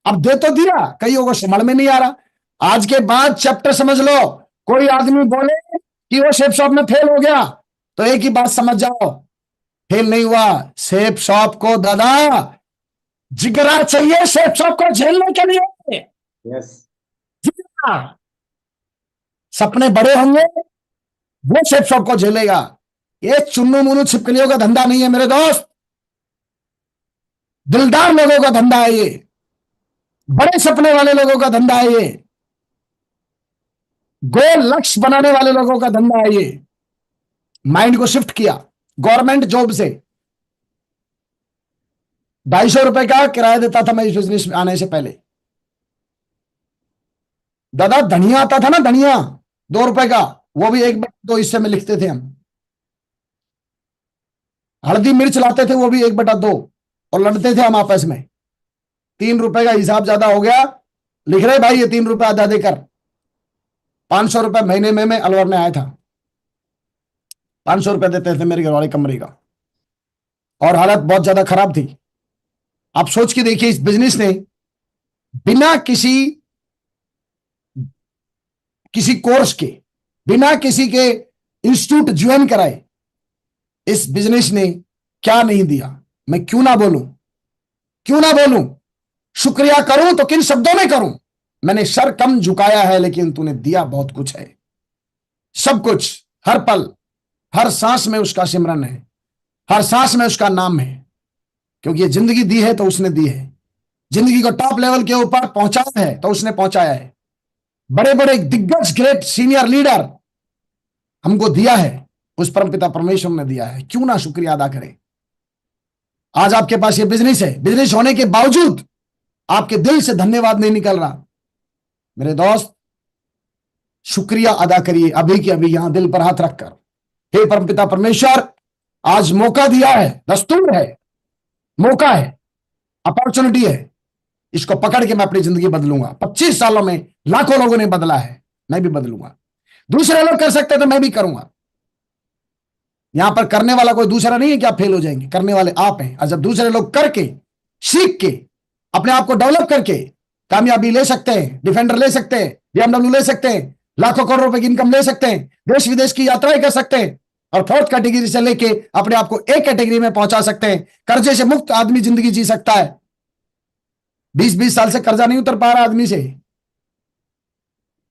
अब दे तो दिया, कईयों को समझ में नहीं आ रहा। आज के बाद चैप्टर समझ लो, कोई आदमी बोले कि वो शेप शॉप में फेल हो गया तो एक ही बात समझ जाओ, फेल नहीं हुआ। शेप शॉप को दादा जिगरा चाहिए, शेप शॉप को झेलने के लिए। यस, जिगरा। सपने बड़े होंगे वो शेप शॉप को झेलेगा। ये चुन्नू मुन्नू छिपकलियों का धंधा नहीं है मेरे दोस्त, दिलदार लोगों का धंधा है ये, बड़े सपने वाले लोगों का धंधा है ये, गोल लक्ष्य बनाने वाले लोगों का धंधा है ये। माइंड को शिफ्ट किया। गवर्नमेंट जॉब से 250 रुपए का किराया देता था मैं इस बिजनेस में आने से पहले। दादा धनिया आता था ना, धनिया 2 रुपए का, वो भी 1/2 हिस्से में लिखते थे हम। हल्दी मिर्च लाते थे, वो भी 1/2, और लड़ते थे हम आपस में। 3 रुपए का हिसाब ज्यादा हो गया, लिख रहे भाई ये 3 रुपए आधा देकर। 500 रुपए महीने में मैं अलवर में आया था, 500 रुपए देते थे मेरे घर वाले कमरे का, और हालत बहुत ज्यादा खराब थी। आप सोच के देखिए, इस बिजनेस ने बिना किसी कोर्स के, बिना किसी के इंस्टीट्यूट ज्वाइन कराए, इस बिजनेस ने क्या नहीं दिया। मैं क्यों ना बोलूं, क्यों ना बोलूं? शुक्रिया करूं तो किन शब्दों में करूं? मैंने सर कम झुकाया है, लेकिन तूने दिया बहुत कुछ है, सब कुछ, हर पल, हर सांस में उसका सिमरन है, हर सांस में उसका नाम है। क्योंकि ये जिंदगी दी है तो उसने दी है, जिंदगी को टॉप लेवल के ऊपर पहुंचाया है तो उसने पहुंचाया है। बड़े बड़े दिग्गज ग्रेट सीनियर लीडर हमको दिया है, उस परमपिता परमेश्वर ने दिया है। क्यों ना शुक्रिया अदा करें? आज आपके पास ये बिजनेस है, बिजनेस होने के बावजूद आपके दिल से धन्यवाद नहीं निकल रहा। मेरे दोस्त, शुक्रिया अदा करिए अभी के अभी, यहां दिल पर हाथ रखकर। हे परमपिता परमेश्वर, आज मौका दिया है, दस्तूर है, मौका है, अपॉर्चुनिटी है, इसको पकड़ के मैं अपनी जिंदगी बदलूंगा। 25 सालों में लाखों लोगों ने बदला है, मैं भी बदलूंगा। दूसरे लोग कर सकते तो मैं भी करूंगा। यहां पर करने वाला कोई दूसरा नहीं है कि आप फेल हो जाएंगे, करने वाले आप हैं। और जब दूसरे लोग करके, सीख के, अपने आप को डेवलप करके कामयाबी ले सकते हैं, डिफेंडर ले सकते हैं, BMW ले सकते हैं, लाखों करोड़ रुपए की इनकम ले सकते हैं, देश विदेश की यात्राएं कर सकते हैं, और फोर्थ कैटेगरी से लेके अपने आप को एक कैटेगरी में पहुंचा सकते हैं। कर्जे से मुक्त आदमी जिंदगी जी सकता है। 20-20 साल से कर्जा नहीं उतर पा रहा आदमी से,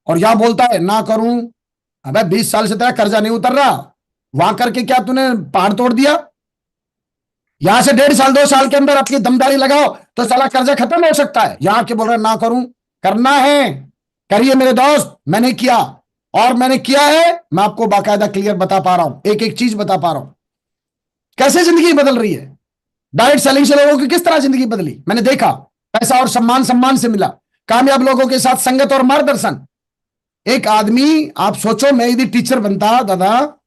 और यह बोलता है ना करूं। अबे 20 साल से तेरा कर्जा नहीं उतर रहा, वहां करके क्या तूने पहाड़ तोड़ दिया? यहां से 1.5 साल 2 साल के अंदर अपनी दमदारी लगाओ तो साला कर्जा खत्म हो सकता है। यहां के बोल रहे ना करूं, करना है करिए मेरे दोस्त। मैंने किया, और मैंने किया है, मैं आपको बाकायदा क्लियर बता पा रहा हूं, एक एक चीज बता पा रहा हूं कैसे जिंदगी बदल रही है। डायरेक्ट सेलिंग से लोगों की किस तरह जिंदगी बदली मैंने देखा। पैसा और सम्मान सम्मान से मिला, कामयाब लोगों के साथ संगत और मार्गदर्शन। एक आदमी, आप सोचो, मैं यदि टीचर बनता दादा,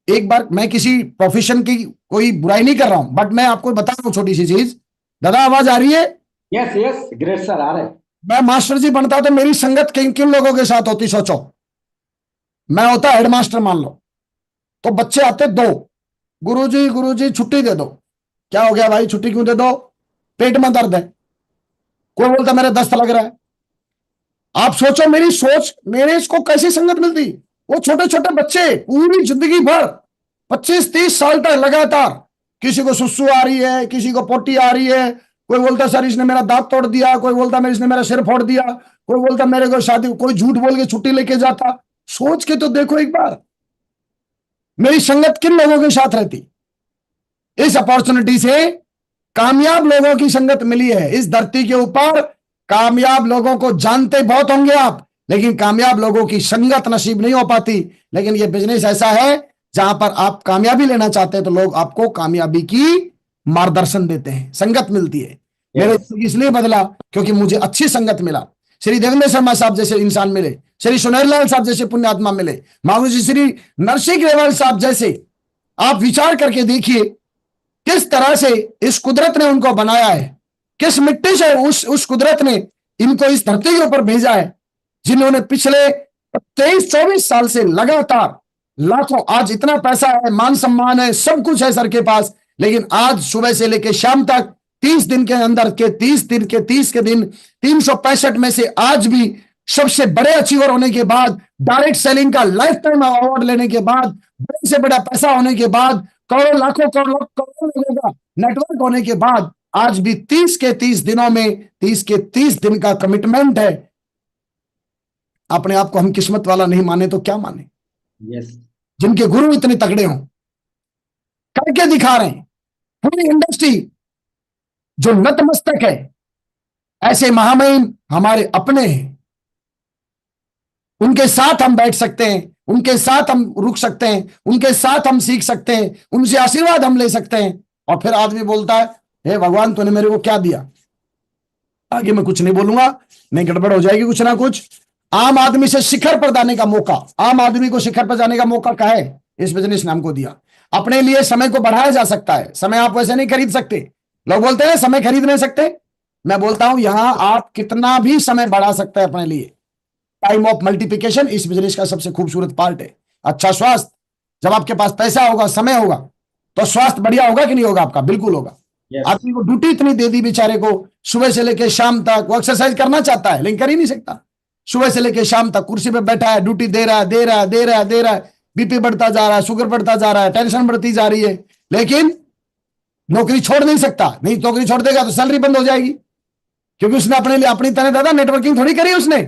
एक बार, मैं किसी प्रोफेशन की कोई बुराई नहीं कर रहा हूं, बट मैं आपको बता रहा हूं छोटी सी चीज। दादा आवाज आ रही है? यस यस ग्रेट सर, आ रहे। मैं मास्टर जी बनता तो मेरी संगत किन किन लोगों के साथ होती सोचो। मैं होता हेडमास्टर मान लो, तो बच्चे आते 2, गुरुजी छुट्टी दे दो। क्या हो गया भाई, छुट्टी क्यों दे दो? पेट में दर्द है। कोई बोलता मेरे दस्त लग रहा है। आप सोचो मेरी सोच, मेरे इसको कैसी संगत मिलती। वो छोटे छोटे बच्चे पूरी जिंदगी भर 25-30 साल तक लगातार, किसी को सुसु आ रही है, किसी को पोटी आ रही है, कोई बोलता सर इसने मेरा दांत तोड़ दिया, कोई बोलता मेरे इसने मेरा सिर फोड़ दिया, कोई बोलता मेरे को शादी, कोई झूठ बोल के छुट्टी लेके जाता। सोच के तो देखो एक बार, मेरी संगत किन लोगों के साथ रहती। इस अपॉर्चुनिटी से कामयाब लोगों की संगत मिली है। इस धरती के ऊपर कामयाब लोगों को जानते बहुत होंगे आप, लेकिन कामयाब लोगों की संगत नसीब नहीं हो पाती। लेकिन यह बिजनेस ऐसा है जहां पर आप कामयाबी लेना चाहते हैं तो लोग आपको कामयाबी की मार्गदर्शन देते हैं, संगत मिलती है। मेरे इसलिए बदला क्योंकि मुझे अच्छी संगत मिला। श्री देवेंद्र शर्मा साहब जैसे इंसान मिले, श्री सुनहरीलाल साहब जैसे पुण्यात्मा मिले, महागुरु श्री नरसिंह ग्रेवाल साहब जैसे। आप विचार करके देखिए किस तरह से इस कुदरत ने उनको बनाया है, किस मिट्टी से उस कुदरत ने इनको इस धरती के ऊपर भेजा है, जिन्होंने पिछले 23-24 साल से लगातार लाखों, आज इतना पैसा है, मान सम्मान है, सब कुछ है सर के पास, लेकिन आज सुबह से लेकर शाम तक 30 दिन के अंदर के 30 दिन के 30 के दिन 365 में से आज भी सबसे बड़े अचीवर होने के बाद, डायरेक्ट सेलिंग का लाइफ टाइम अवार्ड लेने के बाद, बड़े से बड़ा पैसा होने के बाद, करोड़ों लाखों करोड़ों लोगों का नेटवर्क होने के बाद, आज भी 30 के 30 दिनों में 30 के 30 दिन का कमिटमेंट है। अपने आप को हम किस्मत वाला नहीं माने तो क्या माने? यस, जिनके गुरु इतने तगड़े हों, करके दिखा रहे हैं। पूरी इंडस्ट्री जो नतमस्तक है, ऐसे महामहिम हमारे अपने हैं। उनके साथ हम बैठ सकते हैं, उनके साथ हम रुक सकते हैं, उनके साथ हम सीख सकते हैं, उनसे आशीर्वाद हम ले सकते हैं। और फिर आदमी बोलता है हे भगवान तूने मेरे को क्या दिया? आगे मैं कुछ नहीं बोलूंगा, नहीं गड़बड़ हो जाएगी कुछ ना कुछ। आम आदमी से शिखर पर जाने का मौका, आम आदमी को शिखर पर जाने का मौका क्या है? इस बिजनेस ने हमको दिया। अपने लिए समय को बढ़ाया जा सकता है। समय आप वैसे नहीं खरीद सकते। लोग बोलते हैं समय खरीद नहीं सकते। मैं बोलता हूं यहां आप कितना भी समय बढ़ा सकते हैं अपने लिए। टाइम ऑफ मल्टीप्लिकेशन इस बिजनेस का सबसे खूबसूरत पार्ट है। अच्छा स्वास्थ्य, जब आपके पास पैसा होगा, समय होगा, तो स्वास्थ्य बढ़िया होगा कि नहीं होगा? आपका बिल्कुल होगा। आदमी को ड्यूटी इतनी दे दी बेचारे को, सुबह से लेकर शाम तक। वो एक्सरसाइज करना चाहता है लेकिन कर ही नहीं सकता। सुबह से लेकर शाम तक कुर्सी पे बैठा है, ड्यूटी दे रहा है, बीपी बढ़ता जा रहा है, शुगर बढ़ता जा रहा है, टेंशन बढ़ती जा रही है, लेकिन नौकरी छोड़ नहीं सकता। नहीं, नौकरी छोड़ देगा तो सैलरी बंद हो जाएगी, क्योंकि उसने अपने लिए अपनी तरह दादा नेटवर्किंग थोड़ी करी उसने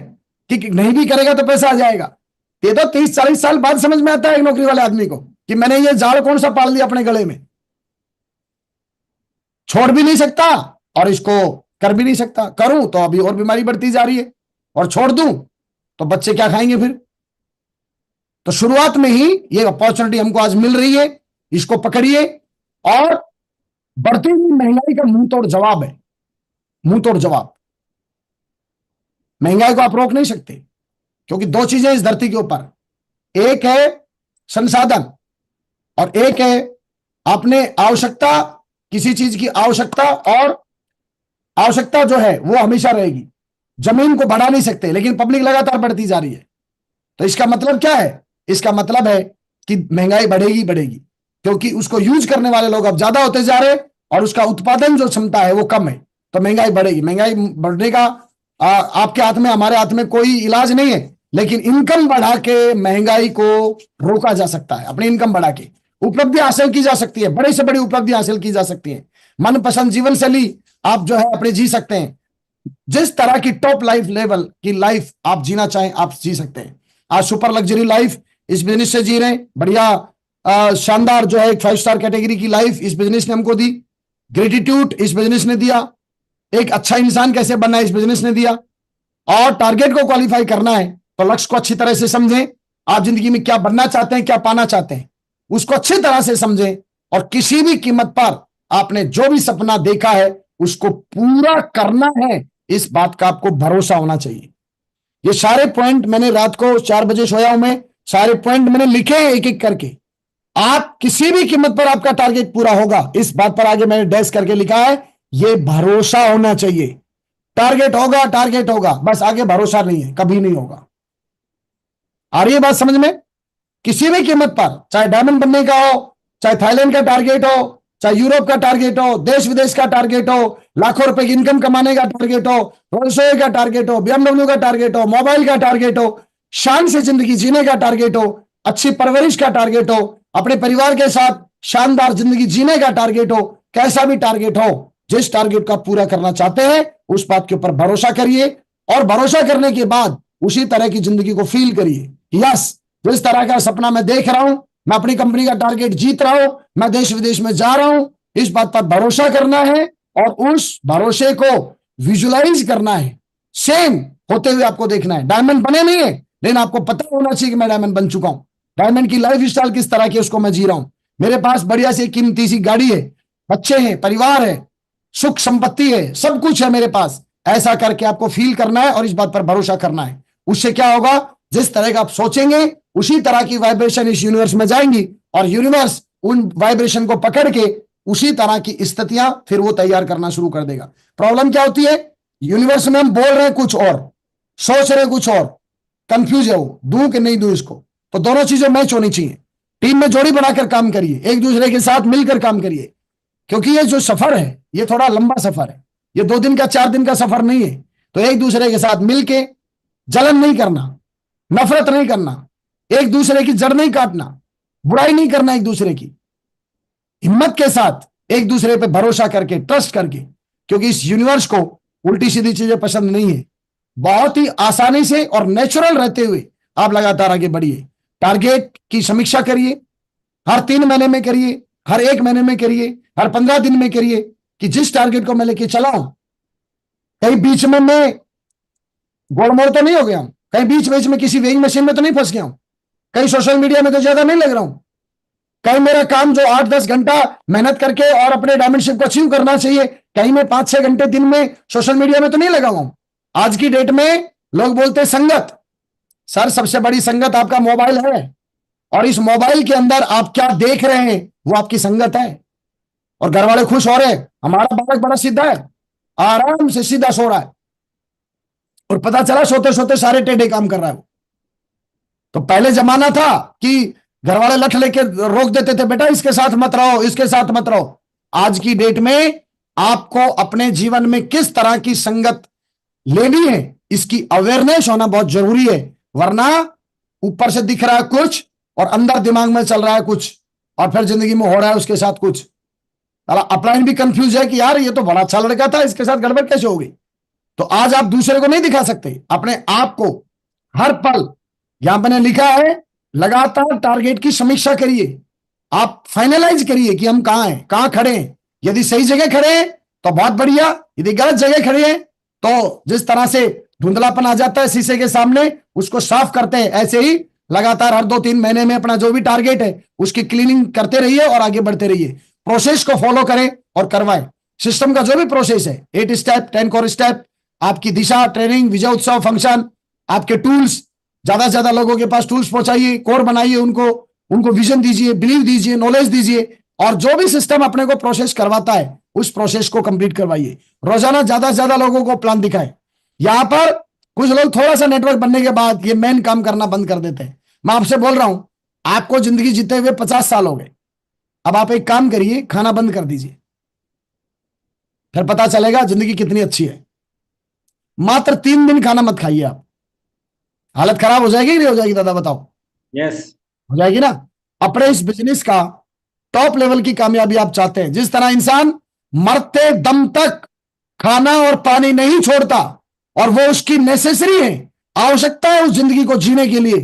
कि नहीं भी करेगा तो पैसा आ जाएगा। ये तो 30-40 साल बाद समझ में आता है एक नौकरी वाले आदमी को कि मैंने ये जाड़ कौन सा पाल लिया अपने गले में। छोड़ भी नहीं सकता और इसको कर भी नहीं सकता। करूं तो अभी और बीमारी बढ़ती जा रही है, और छोड़ दूं तो बच्चे क्या खाएंगे फिर? तो शुरुआत में ही ये अपॉर्चुनिटी हमको आज मिल रही है, इसको पकड़िए। और बढ़ती हुई महंगाई का मुंह तोड़ जवाब है, मुंह तोड़ जवाब। महंगाई को आप रोक नहीं सकते, क्योंकि 2 चीजें इस धरती के ऊपर, एक है संसाधन और एक है आपने आवश्यकता। किसी चीज की आवश्यकता, और आवश्यकता जो है वो हमेशा रहेगी। जमीन को बढ़ा नहीं सकते, लेकिन पब्लिक लगातार बढ़ती जा रही है। तो इसका मतलब क्या है? इसका मतलब है कि महंगाई बढ़ेगी बढ़ेगी, क्योंकि उसको यूज करने वाले लोग अब ज्यादा होते जा रहे हैं और उसका उत्पादन जो क्षमता है वो कम है, तो महंगाई बढ़ेगी। महंगाई बढ़ने का आपके हाथ में, हमारे हाथ में कोई इलाज नहीं है। लेकिन इनकम बढ़ा के महंगाई को रोका जा सकता है। अपनी इनकम बढ़ा के उपलब्धि हासिल की जा सकती है, बड़ी से बड़ी उपलब्धि हासिल की जा सकती है। मनपसंद जीवन शैली आप जो है अपने जी सकते हैं। जिस तरह की टॉप लाइफ लेवल की लाइफ आप जीना चाहें आप जी सकते हैं। आज सुपर लग्जरी लाइफ इस बिजनेस से जी रहे हैं। बढ़िया शानदार जो है एक 5 स्टार कैटेगरी की लाइफ इस बिजनेस ने हमको दी। ग्रेटिट्यूड इस बिजनेस ने दिया। एक अच्छा इंसान कैसे बनना है इस बिजनेस ने दिया। और टारगेट को क्वालिफाई करना है तो लक्ष्य को अच्छी तरह से समझें। आप जिंदगी में क्या बनना चाहते हैं, क्या पाना चाहते हैं, उसको अच्छी तरह से समझें और किसी भी कीमत पर आपने जो भी सपना देखा है उसको पूरा करना है, इस बात का आपको भरोसा होना चाहिए। ये सारे पॉइंट मैंने रात को 4 बजे सोया हूं, मैं सारे पॉइंट मैंने लिखे हैं एक एक करके। आप किसी भी कीमत पर आपका टारगेट पूरा होगा, इस बात पर आगे मैंने डैश करके लिखा है। ये भरोसा होना चाहिए। टारगेट होगा, टारगेट होगा, बस आगे भरोसा नहीं है, कभी नहीं होगा। आ रही है बात समझ में? किसी भी कीमत पर, चाहे डायमंड बनने का हो, चाहे थाईलैंड का टारगेट हो, चाहे यूरोप का टारगेट हो, देश विदेश का टारगेट हो, लाखों रुपए की इनकम कमाने का टारगेट हो, रोल्स रॉयस का टारगेट हो, BMW का टारगेट हो, मोबाइल का टारगेट हो, शान से जिंदगी जीने का टारगेट हो, अच्छी परवरिश का टारगेट हो, अपने परिवार के साथ शानदार जिंदगी जीने का टारगेट हो, कैसा भी टारगेट हो, जिस टारगेट को आप पूरा करना चाहते हैं उस बात के ऊपर भरोसा करिए। और भरोसा करने के बाद उसी तरह की जिंदगी को फील करिए। यस, जिस तरह का सपना मैं देख रहा हूं, मैं अपनी कंपनी का टारगेट जीत रहा हूं, मैं देश विदेश में जा रहा हूं, इस बात पर भरोसा करना है और उस भरोसे को विजुलाइज करना है। सेम होते हुए आपको देखना है। डायमंड बने नहीं है, लेकिन आपको पता होना चाहिए कि मैं डायमंड बन चुका हूं। डायमंड की लाइफ स्टाइल किस तरह की उसको मैं जी रहा हूं। मेरे पास बढ़िया सी कीमती सी गाड़ी है, बच्चे हैं, परिवार है, सुख संपत्ति है, सब कुछ है मेरे पास। ऐसा करके आपको फील करना है और इस बात पर भरोसा करना है। उससे क्या होगा, जिस तरह का आप सोचेंगे उसी तरह की वाइब्रेशन इस यूनिवर्स में जाएंगी और यूनिवर्स उन वाइब्रेशन को पकड़ के उसी तरह की स्थितियां फिर वो तैयार करना शुरू कर देगा। प्रॉब्लम क्या होती है, यूनिवर्स में हम बोल रहे हैं कुछ और, सोच रहे हैं कुछ और, कंफ्यूज है वो, दूं कि नहीं दूं इसको। तो दोनों चीजें मैच होनी चाहिए। टीम में जोड़ी बनाकर काम करिए, एक दूसरे के साथ मिलकर काम करिए, क्योंकि ये जो सफर है ये थोड़ा लंबा सफर है। ये 2 दिन का 4 दिन का सफर नहीं है। तो एक दूसरे के साथ मिलके जलन नहीं करना, नफरत नहीं करना, एक दूसरे की जड़ नहीं काटना, बुराई नहीं करना, एक दूसरे की हिम्मत के साथ एक दूसरे पे भरोसा करके, ट्रस्ट करके, क्योंकि इस यूनिवर्स को उल्टी सीधी चीजें पसंद नहीं है। बहुत ही आसानी से और नेचुरल रहते हुए आप लगातार आगे बढ़िए। टारगेट की समीक्षा करिए, हर 3 महीने में करिए, हर 1 महीने में करिए, हर 15 दिन में करिए कि जिस टारगेट को मैं लेके चला हूं कहीं बीच में मैं गोलमोल तो नहीं हो गया हूं, कहीं बीच बीच में किसी वेइंग मशीन में तो नहीं फंस गया हूं, कहीं सोशल मीडिया में तो ज्यादा नहीं लग रहा हूं, कहीं मेरा काम जो 8-10 घंटा मेहनत करके और अपने डायमेंडशिप को अचीव करना चाहिए, कहीं मैं 5-6 घंटे दिन में सोशल मीडिया में तो नहीं लगा हूं। आज की डेट में लोग बोलते हैं संगत। सर, सबसे बड़ी संगत आपका मोबाइल है और इस मोबाइल के अंदर आप क्या देख रहे हैं वो आपकी संगत है। और घर वाले खुश हो रहे हैं, हमारा बालक बड़ा सीधा है, आराम से सीधा सो रहा है, और पता चला सोते सोते सारे टेढ़े काम कर रहा है। तो पहले जमाना था कि घर वाले लठ लेके रोक देते थे, बेटा इसके साथ मत रहो, इसके साथ मत रहो। आज की डेट में आपको अपने जीवन में किस तरह की संगत लेनी है इसकी अवेयरनेस होना बहुत जरूरी है। वरना ऊपर से दिख रहा है कुछ और अंदर दिमाग में चल रहा है कुछ, और फिर जिंदगी में हो रहा है उसके साथ कुछ। अपलाइन भी कंफ्यूज है कि यार ये तो बड़ा अच्छा लड़का था, इसके साथ गड़बड़ कैसे हो गई। तो आज आप दूसरे को नहीं दिखा सकते, अपने आप को हर पल, यहां मैंने लिखा है, लगातार टारगेट की समीक्षा करिए। आप फाइनलाइज करिए कि हम कहां हैं, कहां खड़े हैं। यदि सही जगह खड़े हैं तो बहुत बढ़िया, यदि गलत जगह खड़े हैं तो जिस तरह से धुंधलापन आ जाता है शीशे के सामने, उसको साफ करते हैं, ऐसे ही लगातार हर 2-3 महीने में अपना जो भी टारगेट है उसकी क्लीनिंग करते रहिए और आगे बढ़ते रहिए। प्रोसेस को फॉलो करें और करवाएं। सिस्टम का जो भी प्रोसेस है, 8 स्टेप, 10 कोर स्टेप, आपकी दिशा, ट्रेनिंग, विजय उत्सव फंक्शन, आपके टूल्स, ज्यादा से ज्यादा लोगों के पास टूल्स पहुंचाइए, कोर बनाइए, उनको विजन दीजिए, बिलीव दीजिए, नॉलेज दीजिए, और जो भी सिस्टम अपने को प्रोसेस करवाता है उस प्रोसेस को कंप्लीट करवाइए। रोजाना ज्यादा से ज्यादा लोगों को प्लान दिखाएं। यहां पर कुछ लोग थोड़ा सा नेटवर्क बनने के बाद ये मेन काम करना बंद कर देते हैं। मैं आपसे बोल रहा हूं, आपको जिंदगी जीते हुए 50 साल हो गए। अब आप एक काम करिए, खाना बंद कर दीजिए, फिर पता चलेगा जिंदगी कितनी अच्छी है। मात्र 3 दिन खाना मत खाइए आप, हालत खराब हो जाएगी नहीं हो जाएगी दादा बताओ? यस हो जाएगी ना। अपने इस बिजनेस का टॉप लेवल की कामयाबी आप चाहते हैं, जिस तरह इंसान मरते दम तक खाना और पानी नहीं छोड़ता और वो उसकी नेसेसरी है, आवश्यकता है उस जिंदगी को जीने के लिए।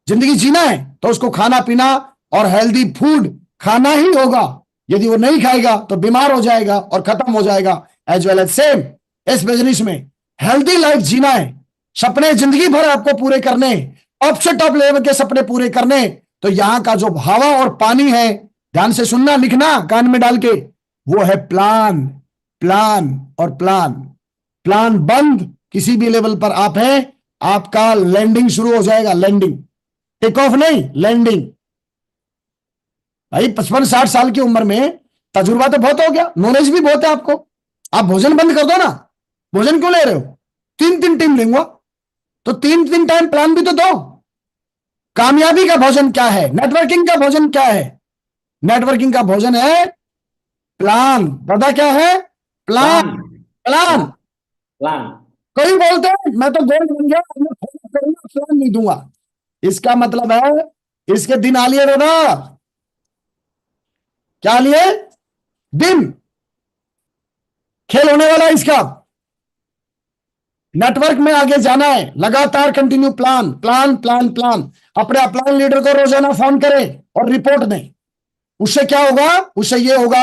जिंदगी जीना है तो उसको खाना पीना और हेल्दी फूड खाना ही होगा। यदि वो नहीं खाएगा तो बीमार हो जाएगा और खत्म हो जाएगा। एज वेल एज सेम इस बिजनेस में हेल्दी लाइफ जीना है, सपने जिंदगी भर आपको पूरे करने, टॉप से टॉप लेवल के सपने पूरे करने, तो यहां का जो हवा और पानी है, ध्यान से सुनना, लिखना कान में डाल के, वो है प्लान, प्लान और प्लान। प्लान बंद किसी भी लेवल पर आप हैं, आपका लैंडिंग शुरू हो जाएगा। लैंडिंग, टेक ऑफ नहीं, लैंडिंग। भाई 55-60 साल की उम्र में तजुर्बा तो बहुत हो गया, नॉलेज भी बहुत है आपको। आप भोजन बंद कर दो ना, भोजन क्यों ले रहे हो? 3-3 टाइम लेंगे तो 3-3 टाइम प्लान भी तो दो। कामयाबी का भोजन क्या है? नेटवर्किंग का भोजन क्या है? नेटवर्किंग का भोजन है प्लान। दादा क्या है? Plan, plan. प्लान। कोई बोलते हैं मैं तो गोल्ड बन गया, मैं फॉलो करूंगा, प्लान नहीं दूंगा। इसका मतलब है इसके दिन आ लिए दादा। क्या लिए? दिन। खेल होने वाला है इसका। नेटवर्क में आगे जाना है, लगातार continue plan, plan, plan, plan. अपने अपलाइन लीडर को रोजाना फोन करें और रिपोर्ट दें। उससे क्या होगा? उससे ये होगा,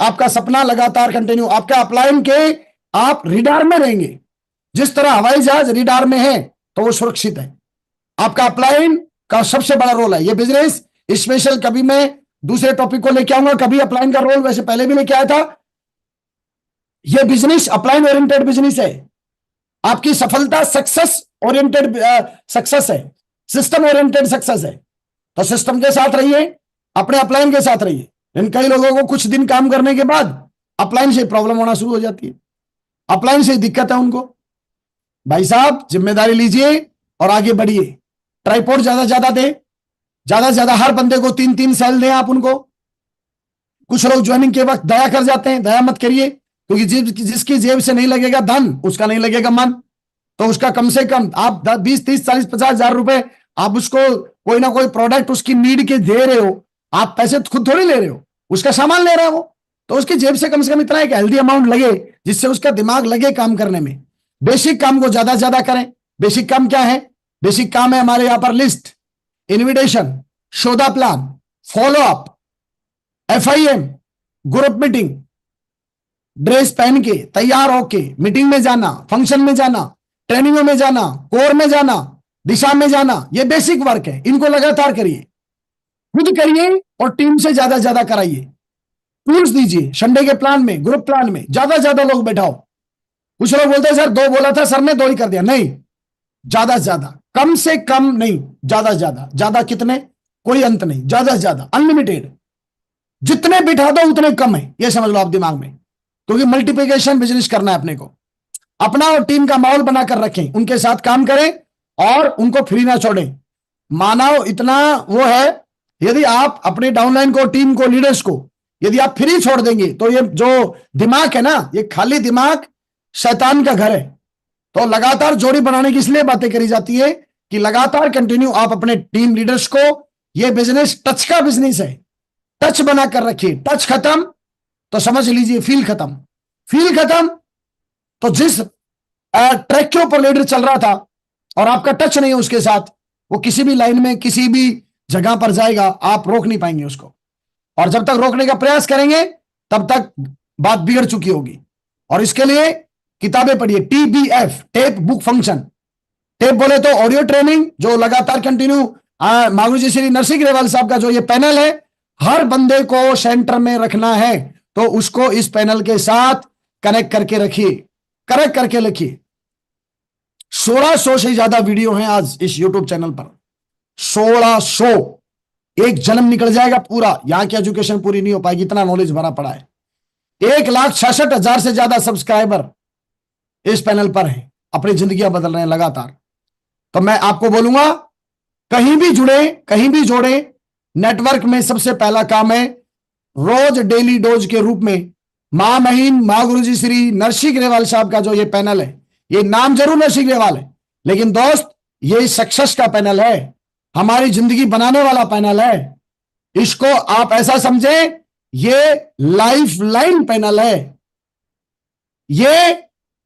आपका सपना लगातार कंटिन्यू, आपका अपलाइन के आप रिडार में रहेंगे। जिस तरह हवाई जहाज रिडार में है तो वो सुरक्षित है। आपका अपलाइन का सबसे बड़ा रोल है ये बिजनेस। स्पेशल कभी मैं दूसरे टॉपिक को लेके आऊंगा, कभी अपलाइन का रोल वैसे पहले भी लेके आया था। ये बिजनेस अपलाइन ओरिएंटेड बिजनेस है। आपकी सफलता सक्सेस ओरिएंटेड सक्सेस है, सिस्टम ओरिएंटेड सक्सेस है। तो सिस्टम के साथ रहिए, अपने अपलाइन के साथ रहिए। लेकिन कई लोगों को कुछ दिन काम करने के बाद अपलाइन से प्रॉब्लम होना शुरू हो जाती है, अपलाइन से दिक्कत है उनको। भाई साहब जिम्मेदारी लीजिए और आगे बढ़िए। ट्राइपॉड ज्यादा दे, ज्यादा से ज्यादा हर बंदे को 3-3 सेल दें आप उनको। कुछ लोग ज्वाइनिंग के वक्त दया कर जाते हैं, दया मत करिए, क्योंकि जिसकी जेब से नहीं लगेगा धन, उसका नहीं लगेगा मन। तो उसका कम से कम आप 20, 30, 40, 50 हजार रुपए आप उसको कोई ना कोई प्रोडक्ट उसकी नीड के दे रहे हो। आप पैसे खुद थोड़ी ले रहे हो, उसका सामान ले रहा है वो। तो उसकी जेब से कम इतना एक हेल्दी अमाउंट लगे जिससे उसका दिमाग लगे काम करने में। बेसिक काम को ज्यादा से ज्यादा करें। बेसिक काम क्या है? बेसिक काम है हमारे यहां पर लिस्ट, इनविटेशन, सौदा plan, follow up, FIM, group meeting, dress पहन के तैयार होके मीटिंग में जाना, फंक्शन में जाना, ट्रेनिंगों में जाना, कोर में जाना, दिशा में जाना। ये बेसिक वर्क है, इनको लगातार करिए, खुद करिए और टीम से ज्यादा ज्यादा कराइए। टूल्स दीजिए, संडे के प्लान में, ग्रुप प्लान में ज्यादा ज्यादा लोग बैठाओ। कुछ लोग बोलते हैं सर 2 बोला था सर ने 2 ही कर दिया। नहीं, ज्यादा से ज्यादा, कम से कम नहीं, ज्यादा से ज्यादा। ज्यादा कितने? कोई अंत नहीं, ज्यादा से ज्यादा अनलिमिटेड। जितने बिठा दो उतने कम है, ये समझ लो आप दिमाग में। क्योंकि मल्टीप्लिकेशन बिजनेस करना है अपने को। अपना और टीम का माहौल बनाकर रखें, उनके साथ काम करें और उनको फ्री ना छोड़ें। मानव इतना वो है, यदि आप अपने डाउनलाइन को, टीम को, लीडर्स को यदि आप फ्री छोड़ देंगे तो ये जो दिमाग है ना, ये खाली दिमाग शैतान का घर है। तो लगातार जोड़ी बनाने की इसलिए बातें करी जाती है कि लगातार कंटिन्यू आप अपने टीम लीडर्स को, ये बिजनेस टच का बिजनेस है, टच बनाकर रखिए। टच खत्म तो समझ लीजिए फील खत्म। फील खत्म तो जिस ट्रैक के ऊपर लीडर चल रहा था और आपका टच नहीं है उसके साथ, वो किसी भी लाइन में किसी भी जगह पर जाएगा, आप रोक नहीं पाएंगे उसको। और जब तक रोकने का प्रयास करेंगे तब तक बात बिगड़ चुकी होगी। और इसके लिए किताबें पढ़िए, TBF, tape book function. Tape बोले तो ऑडियो ट्रेनिंग, जो लगातार कंटिन्यू मागुरुजी श्री नरसिंह ग्रेवाल साहब का जो ये पैनल है, हर बंदे को सेंटर में रखना है तो उसको इस पैनल के साथ कनेक्ट करके रखिए, कनेक्ट करके रखिए। 1600 से ज्यादा वीडियो हैं आज इस YouTube चैनल पर। 1600, एक जन्म निकल जाएगा पूरा, यहां की एजुकेशन पूरी नहीं हो पाएगी, इतना नॉलेज भरा पड़ा है। 1,66,000 से ज्यादा सब्सक्राइबर इस पैनल पर हैं, अपनी जिंदगियां बदल रहे हैं लगातार। तो मैं आपको बोलूंगा, कहीं भी जुड़े, कहीं भी जोड़े। नेटवर्क में सबसे पहला काम है रोज डेली डोज के रूप में महामहिम महागुरुजी श्री नरसिंह ग्रेवाल साहब का जो ये पैनल है, ये नाम जरूर नरसिंह ग्रेवाल है, लेकिन दोस्त ये सक्सेस का पैनल है, हमारी जिंदगी बनाने वाला पैनल है। इसको आप ऐसा समझें, ये लाइफ लाइन पैनल है, ये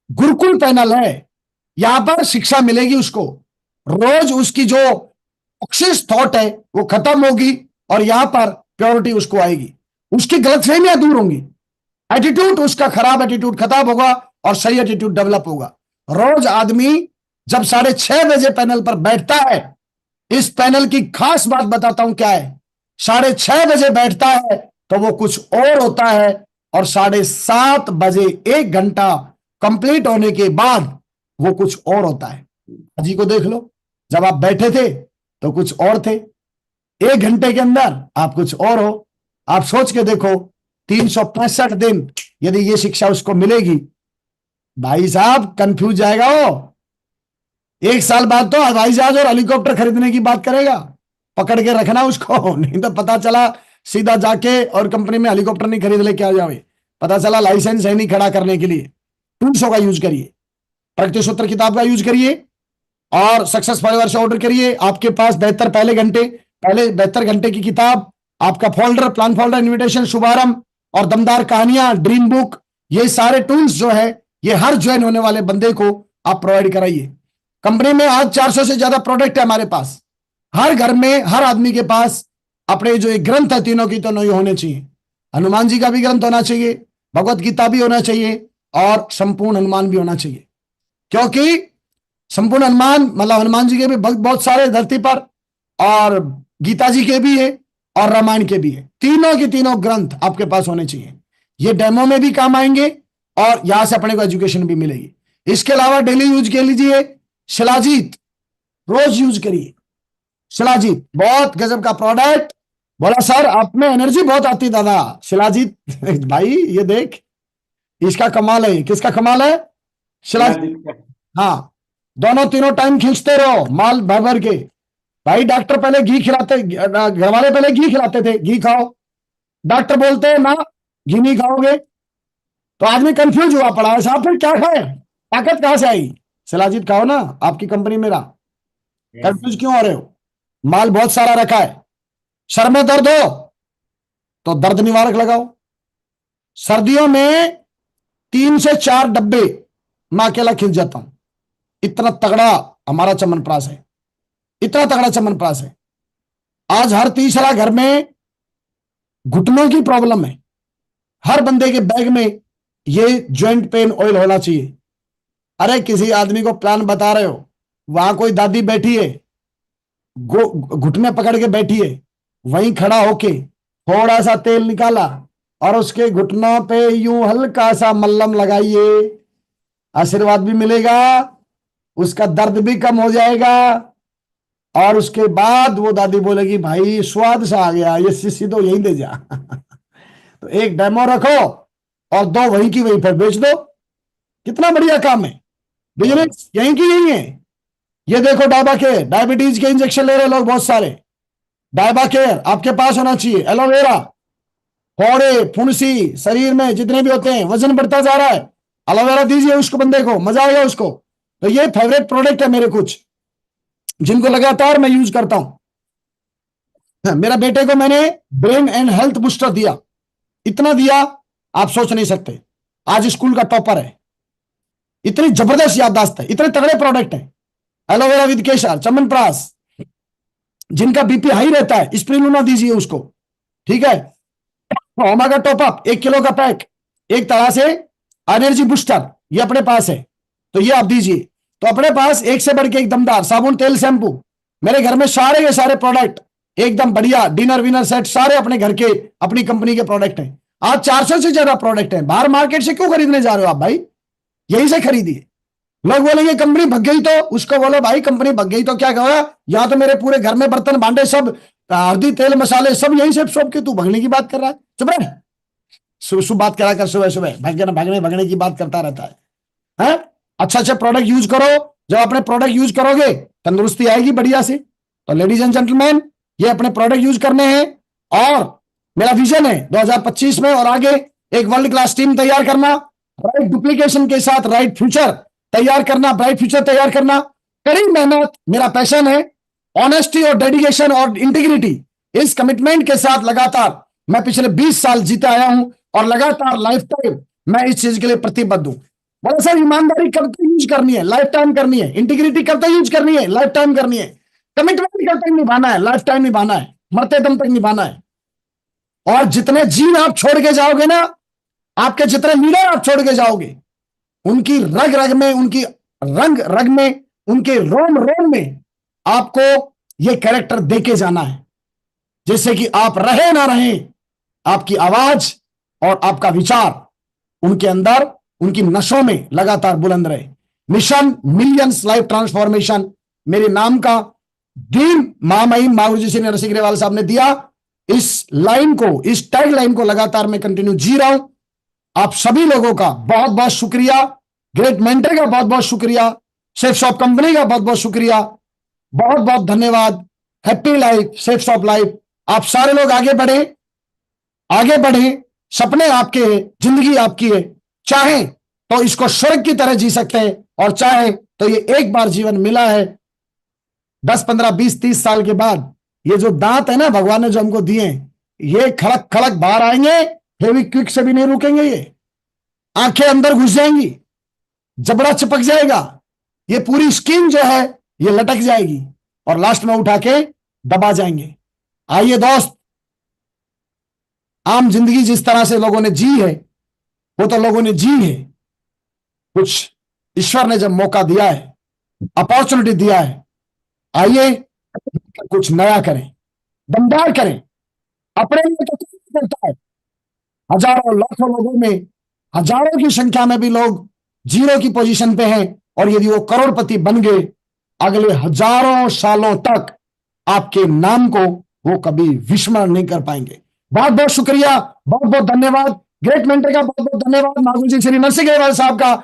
गुरुकुल पैनल है। यहां पर शिक्षा मिलेगी उसको, रोज उसकी जो टॉक्सिक थॉट है वो खत्म होगी और यहां पर प्योरिटी उसको आएगी, उसकी गलतफहमियां दूर होंगी, एटीट्यूड उसका खराब एटीट्यूड खत्म होगा और सही एटीट्यूड डेवलप होगा। रोज आदमी जब 6:30 बजे पैनल पर बैठता है, इस पैनल की खास बात बताता हूं क्या है, 6:30 बजे बैठता है तो वो कुछ और होता है, और 7:30 बजे 1 घंटा कंप्लीट होने के बाद वो कुछ और होता है। जी को देख लो, जब आप बैठे थे तो कुछ और थे, 1 घंटे के अंदर आप कुछ और हो। आप सोच के देखो, 365 दिन यदि ये शिक्षा उसको मिलेगी, भाई साहब कंफ्यूज जाएगा वो। 1 साल बाद तो हवाई जहाज और हेलीकॉप्टर खरीदने की बात करेगा। पकड़ के रखना उसको, नहीं तो पता चला सीधा जाके और कंपनी में हेलीकॉप्टर नहीं खरीद लेके आ जाओगे, पता चला लाइसेंस है नहीं खड़ा करने के लिए। टूल्सों का यूज करिए, प्रगति सूत्र किताब का यूज करिए और सक्सेस फाइवर से ऑर्डर करिए। आपके पास 72 घंटे की किताब, आपका फोल्डर, प्लान फोल्डर, इन्विटेशन, शुभारंभ और दमदार कहानियां, ड्रीम बुक, ये सारे टूल्स जो है ये हर ज्वाइन होने वाले बंदे को आप प्रोवाइड कराइए। कंपनी में आज 400 से ज्यादा प्रोडक्ट है हमारे पास। हर घर में हर आदमी के पास अपने जो एक ग्रंथ है, तीनों की तीनों ये होने चाहिए। हनुमान जी का भी ग्रंथ होना चाहिए, भगवत गीता भी होना चाहिए और संपूर्ण हनुमान भी होना चाहिए, क्योंकि संपूर्ण हनुमान मतलब हनुमान जी के भी बहुत सारे धरती पर, और गीता जी के भी है और रामायण के भी है। तीनों के तीनों ग्रंथ आपके पास होने चाहिए। ये डेमो में भी काम आएंगे और यहां से अपने को एजुकेशन भी मिलेगी। इसके अलावा डेली यूज के लीजिए शिलाजीत, रोज यूज करिए शिलाजीत, बहुत गजब का प्रोडक्ट। बोला सर आप में एनर्जी बहुत आती दादा, शिलाजीत भाई ये देख, इसका कमाल है। किसका कमाल है? शिलाजीत। हाँ, दोनों तीनों टाइम खींचते रहो माल भर भर के। भाई डॉक्टर पहले घी खिलाते, घर वाले पहले घी खिलाते थे, घी खाओ, डॉक्टर बोलते हैं ना घी नहीं खाओगे, तो आदमी कंफ्यूज हुआ पड़ा है, साहब फिर क्या खाए, ताकत कहां से आई? शिलाजीत खाओ ना, आपकी कंपनी में रहा। कंफ्यूज क्यों हो रहे हो? माल बहुत सारा रखा है। सर में दर्द हो तो दर्द निवारक लगाओ। सर्दियों में 3 से 4 डब्बे मैं अकेला खिंच जाता हूं, इतना तगड़ा हमारा चमनप्राश है, इतना तगड़ा चमनप्राश है। आज हर तीसरा घर में घुटनों की प्रॉब्लम है, हर बंदे के बैग में ये ज्वाइंट पेन ऑयल होना चाहिए। अरे किसी आदमी को प्लान बता रहे हो, वहां कोई दादी बैठी है, घुटने पकड़ के बैठी है, वहीं खड़ा होके थोड़ा सा तेल निकाला और उसके घुटनों पे यूं हल्का सा मल्लम लगाइए, आशीर्वाद भी मिलेगा, उसका दर्द भी कम हो जाएगा, और उसके बाद वो दादी बोलेगी भाई स्वाद सा आ गया, ये शीशी तो यहीं दे जा तो एक डेमो रखो और 2 वहीं की वहीं पर बेच दो। कितना बढ़िया काम है, बिजनेस यहीं की यहीं है। ये देखो डायबा केयर, डायबिटीज के इंजेक्शन ले रहे लोग बहुत सारे, डायबा केयर आपके पास होना चाहिए। एलोवेरा, फोड़े फुंसी शरीर में जितने भी होते हैं, वजन बढ़ता जा रहा है, एलोवेरा दीजिए उसको, बंदे को मजा आएगा उसको। तो ये फेवरेट प्रोडक्ट है मेरे, कुछ जिनको लगातार मैं यूज करता हूं। मेरा बेटे को मैंने ब्रेन एंड हेल्थ बूस्टर दिया, इतना दिया आप सोच नहीं सकते। आज स्कूल का टॉपर है, इतनी जबरदस्त याददाश्त है, इतने तगड़े प्रोडक्ट है। एलोवेरा विद केसर, चमनप्राश, जिनका बीपी हाई रहता है स्पिरुलिना दीजिए उसको, ठीक है। ओमेगा टॉपअप 1 किलो का पैक, एक तरह से एनर्जी बूस्टर, ये अपने पास है, तो ये आप दीजिए। तो अपने पास एक से बढ़ के एक दमदार साबुन, तेल, शैम्पू, मेरे घर में सारे के सारे प्रोडक्ट एकदम बढ़िया, डिनर विनर सेट सारे अपने घर के, अपनी कंपनी के प्रोडक्ट हैं। आज 400 से ज्यादा प्रोडक्ट हैं। बाहर मार्केट से क्यों खरीदने जा रहे हो आप भाई? यहीं से खरीदिए। लोग बोलेंगे कंपनी भग गई, तो उसको बोलो भाई कंपनी भग गई तो क्या कहा, यहां तो मेरे पूरे घर में बर्तन भांडे सब, हल्दी तेल मसाले सब यहीं से शॉप के, तू भगने की बात कर रहा है? चुप रहे, सुबह बात करा कर, सुबह सुबह भगने की बात करता रहता है। अच्छा अच्छा प्रोडक्ट यूज करो, जब अपने प्रोडक्ट यूज करोगे तंदुरुस्ती आएगी बढ़िया से। तो लेडीज एंड जेंटलमैन, ये अपने प्रोडक्ट यूज करने हैं, और मेरा विजन है 2025 में और आगे एक वर्ल्ड क्लास टीम तैयार करना, राइट डुप्लीकेशन के साथ राइट फ्यूचर तैयार करना, ब्राइट फ्यूचर तैयार करना, कड़ी मेहनत मेरा पैशन है, ऑनेस्टी और डेडिकेशन और इंटीग्रिटी, इस कमिटमेंट के साथ लगातार मैं पिछले 20 साल जीते आया हूं और लगातार लाइफ टाइम मैं इस चीज के लिए प्रतिबद्ध हूं। बोले सर ईमानदारी करते यूज करनी है, लाइफ टाइम करनी है, इंटीग्रिटी करते यूज करनी है, लाइफ टाइम करनी है, कमिटमेंट करते निभाना है, लाइफ टाइम निभाना है, मरते दम तक निभाना है। और जितने जीन आप छोड़ के जाओगे ना, आपके जितने लीडर आप छोड़ के जाओगे, उनकी रग रग में, उनकी रंग रग में, उनके रोम रोम में आपको ये कैरेक्टर देके जाना है, जैसे कि आप रहे ना रहे, आपकी आवाज और आपका विचार उनके अंदर, उनकी नसों में लगातार बुलंद रहे। मिशन मिलियंस लाइफ ट्रांसफॉर्मेशन मेरे नाम का दीन महामहिम मागुरुजी श्री नरसिंह ग्रेवाल साहब ने दिया। इस लाइन को, इस टैग लाइन को लगातार मैं कंटिन्यू जी रहा हूं। आप सभी लोगों का बहुत बहुत शुक्रिया, ग्रेट मेंटर का बहुत बहुत शुक्रिया, सेफ शॉप कंपनी का बहुत बहुत शुक्रिया, बहुत बहुत धन्यवाद। Happy life, safe shop life. आप सारे लोग आगे बढ़े, आगे बढ़े, सपने आपके हैं, जिंदगी आपकी है। चाहे तो इसको स्वर्ग की तरह जी सकते हैं, और चाहे तो ये एक बार जीवन मिला है, 10, 15, 20, 30 साल के बाद ये जो दांत है ना भगवान ने जो हमको दिए, ये खड़क खड़क बाहर आएंगे, फेविक्विक से भी नहीं रुकेंगे, ये आंखें अंदर घुस जाएंगी, जबड़ा चिपक जाएगा, ये पूरी स्किन जो है ये लटक जाएगी और लास्ट में उठा के दबा जाएंगे। आइए दोस्त, आम जिंदगी जिस तरह से लोगों ने जी है वो तो लोगों ने जी है, कुछ ईश्वर ने जब मौका दिया है, अपॉर्चुनिटी दिया है, आइए कुछ नया करें, दमदार करें। अपने लिए तो कुछ करता है, हजारों लाखों लोगों में, हजारों की संख्या में भी लोग जीरो की पोजीशन पे हैं, और यदि वो करोड़पति बन गए, अगले हजारों सालों तक आपके नाम को वो कभी विस्मरण नहीं कर पाएंगे। बहुत बहुत शुक्रिया, बहुत बहुत धन्यवाद। ग्रेट मेंटर का बहुत बहुत धन्यवाद, मागुरुजी श्री नरसिंह ग्रेवाल साहब का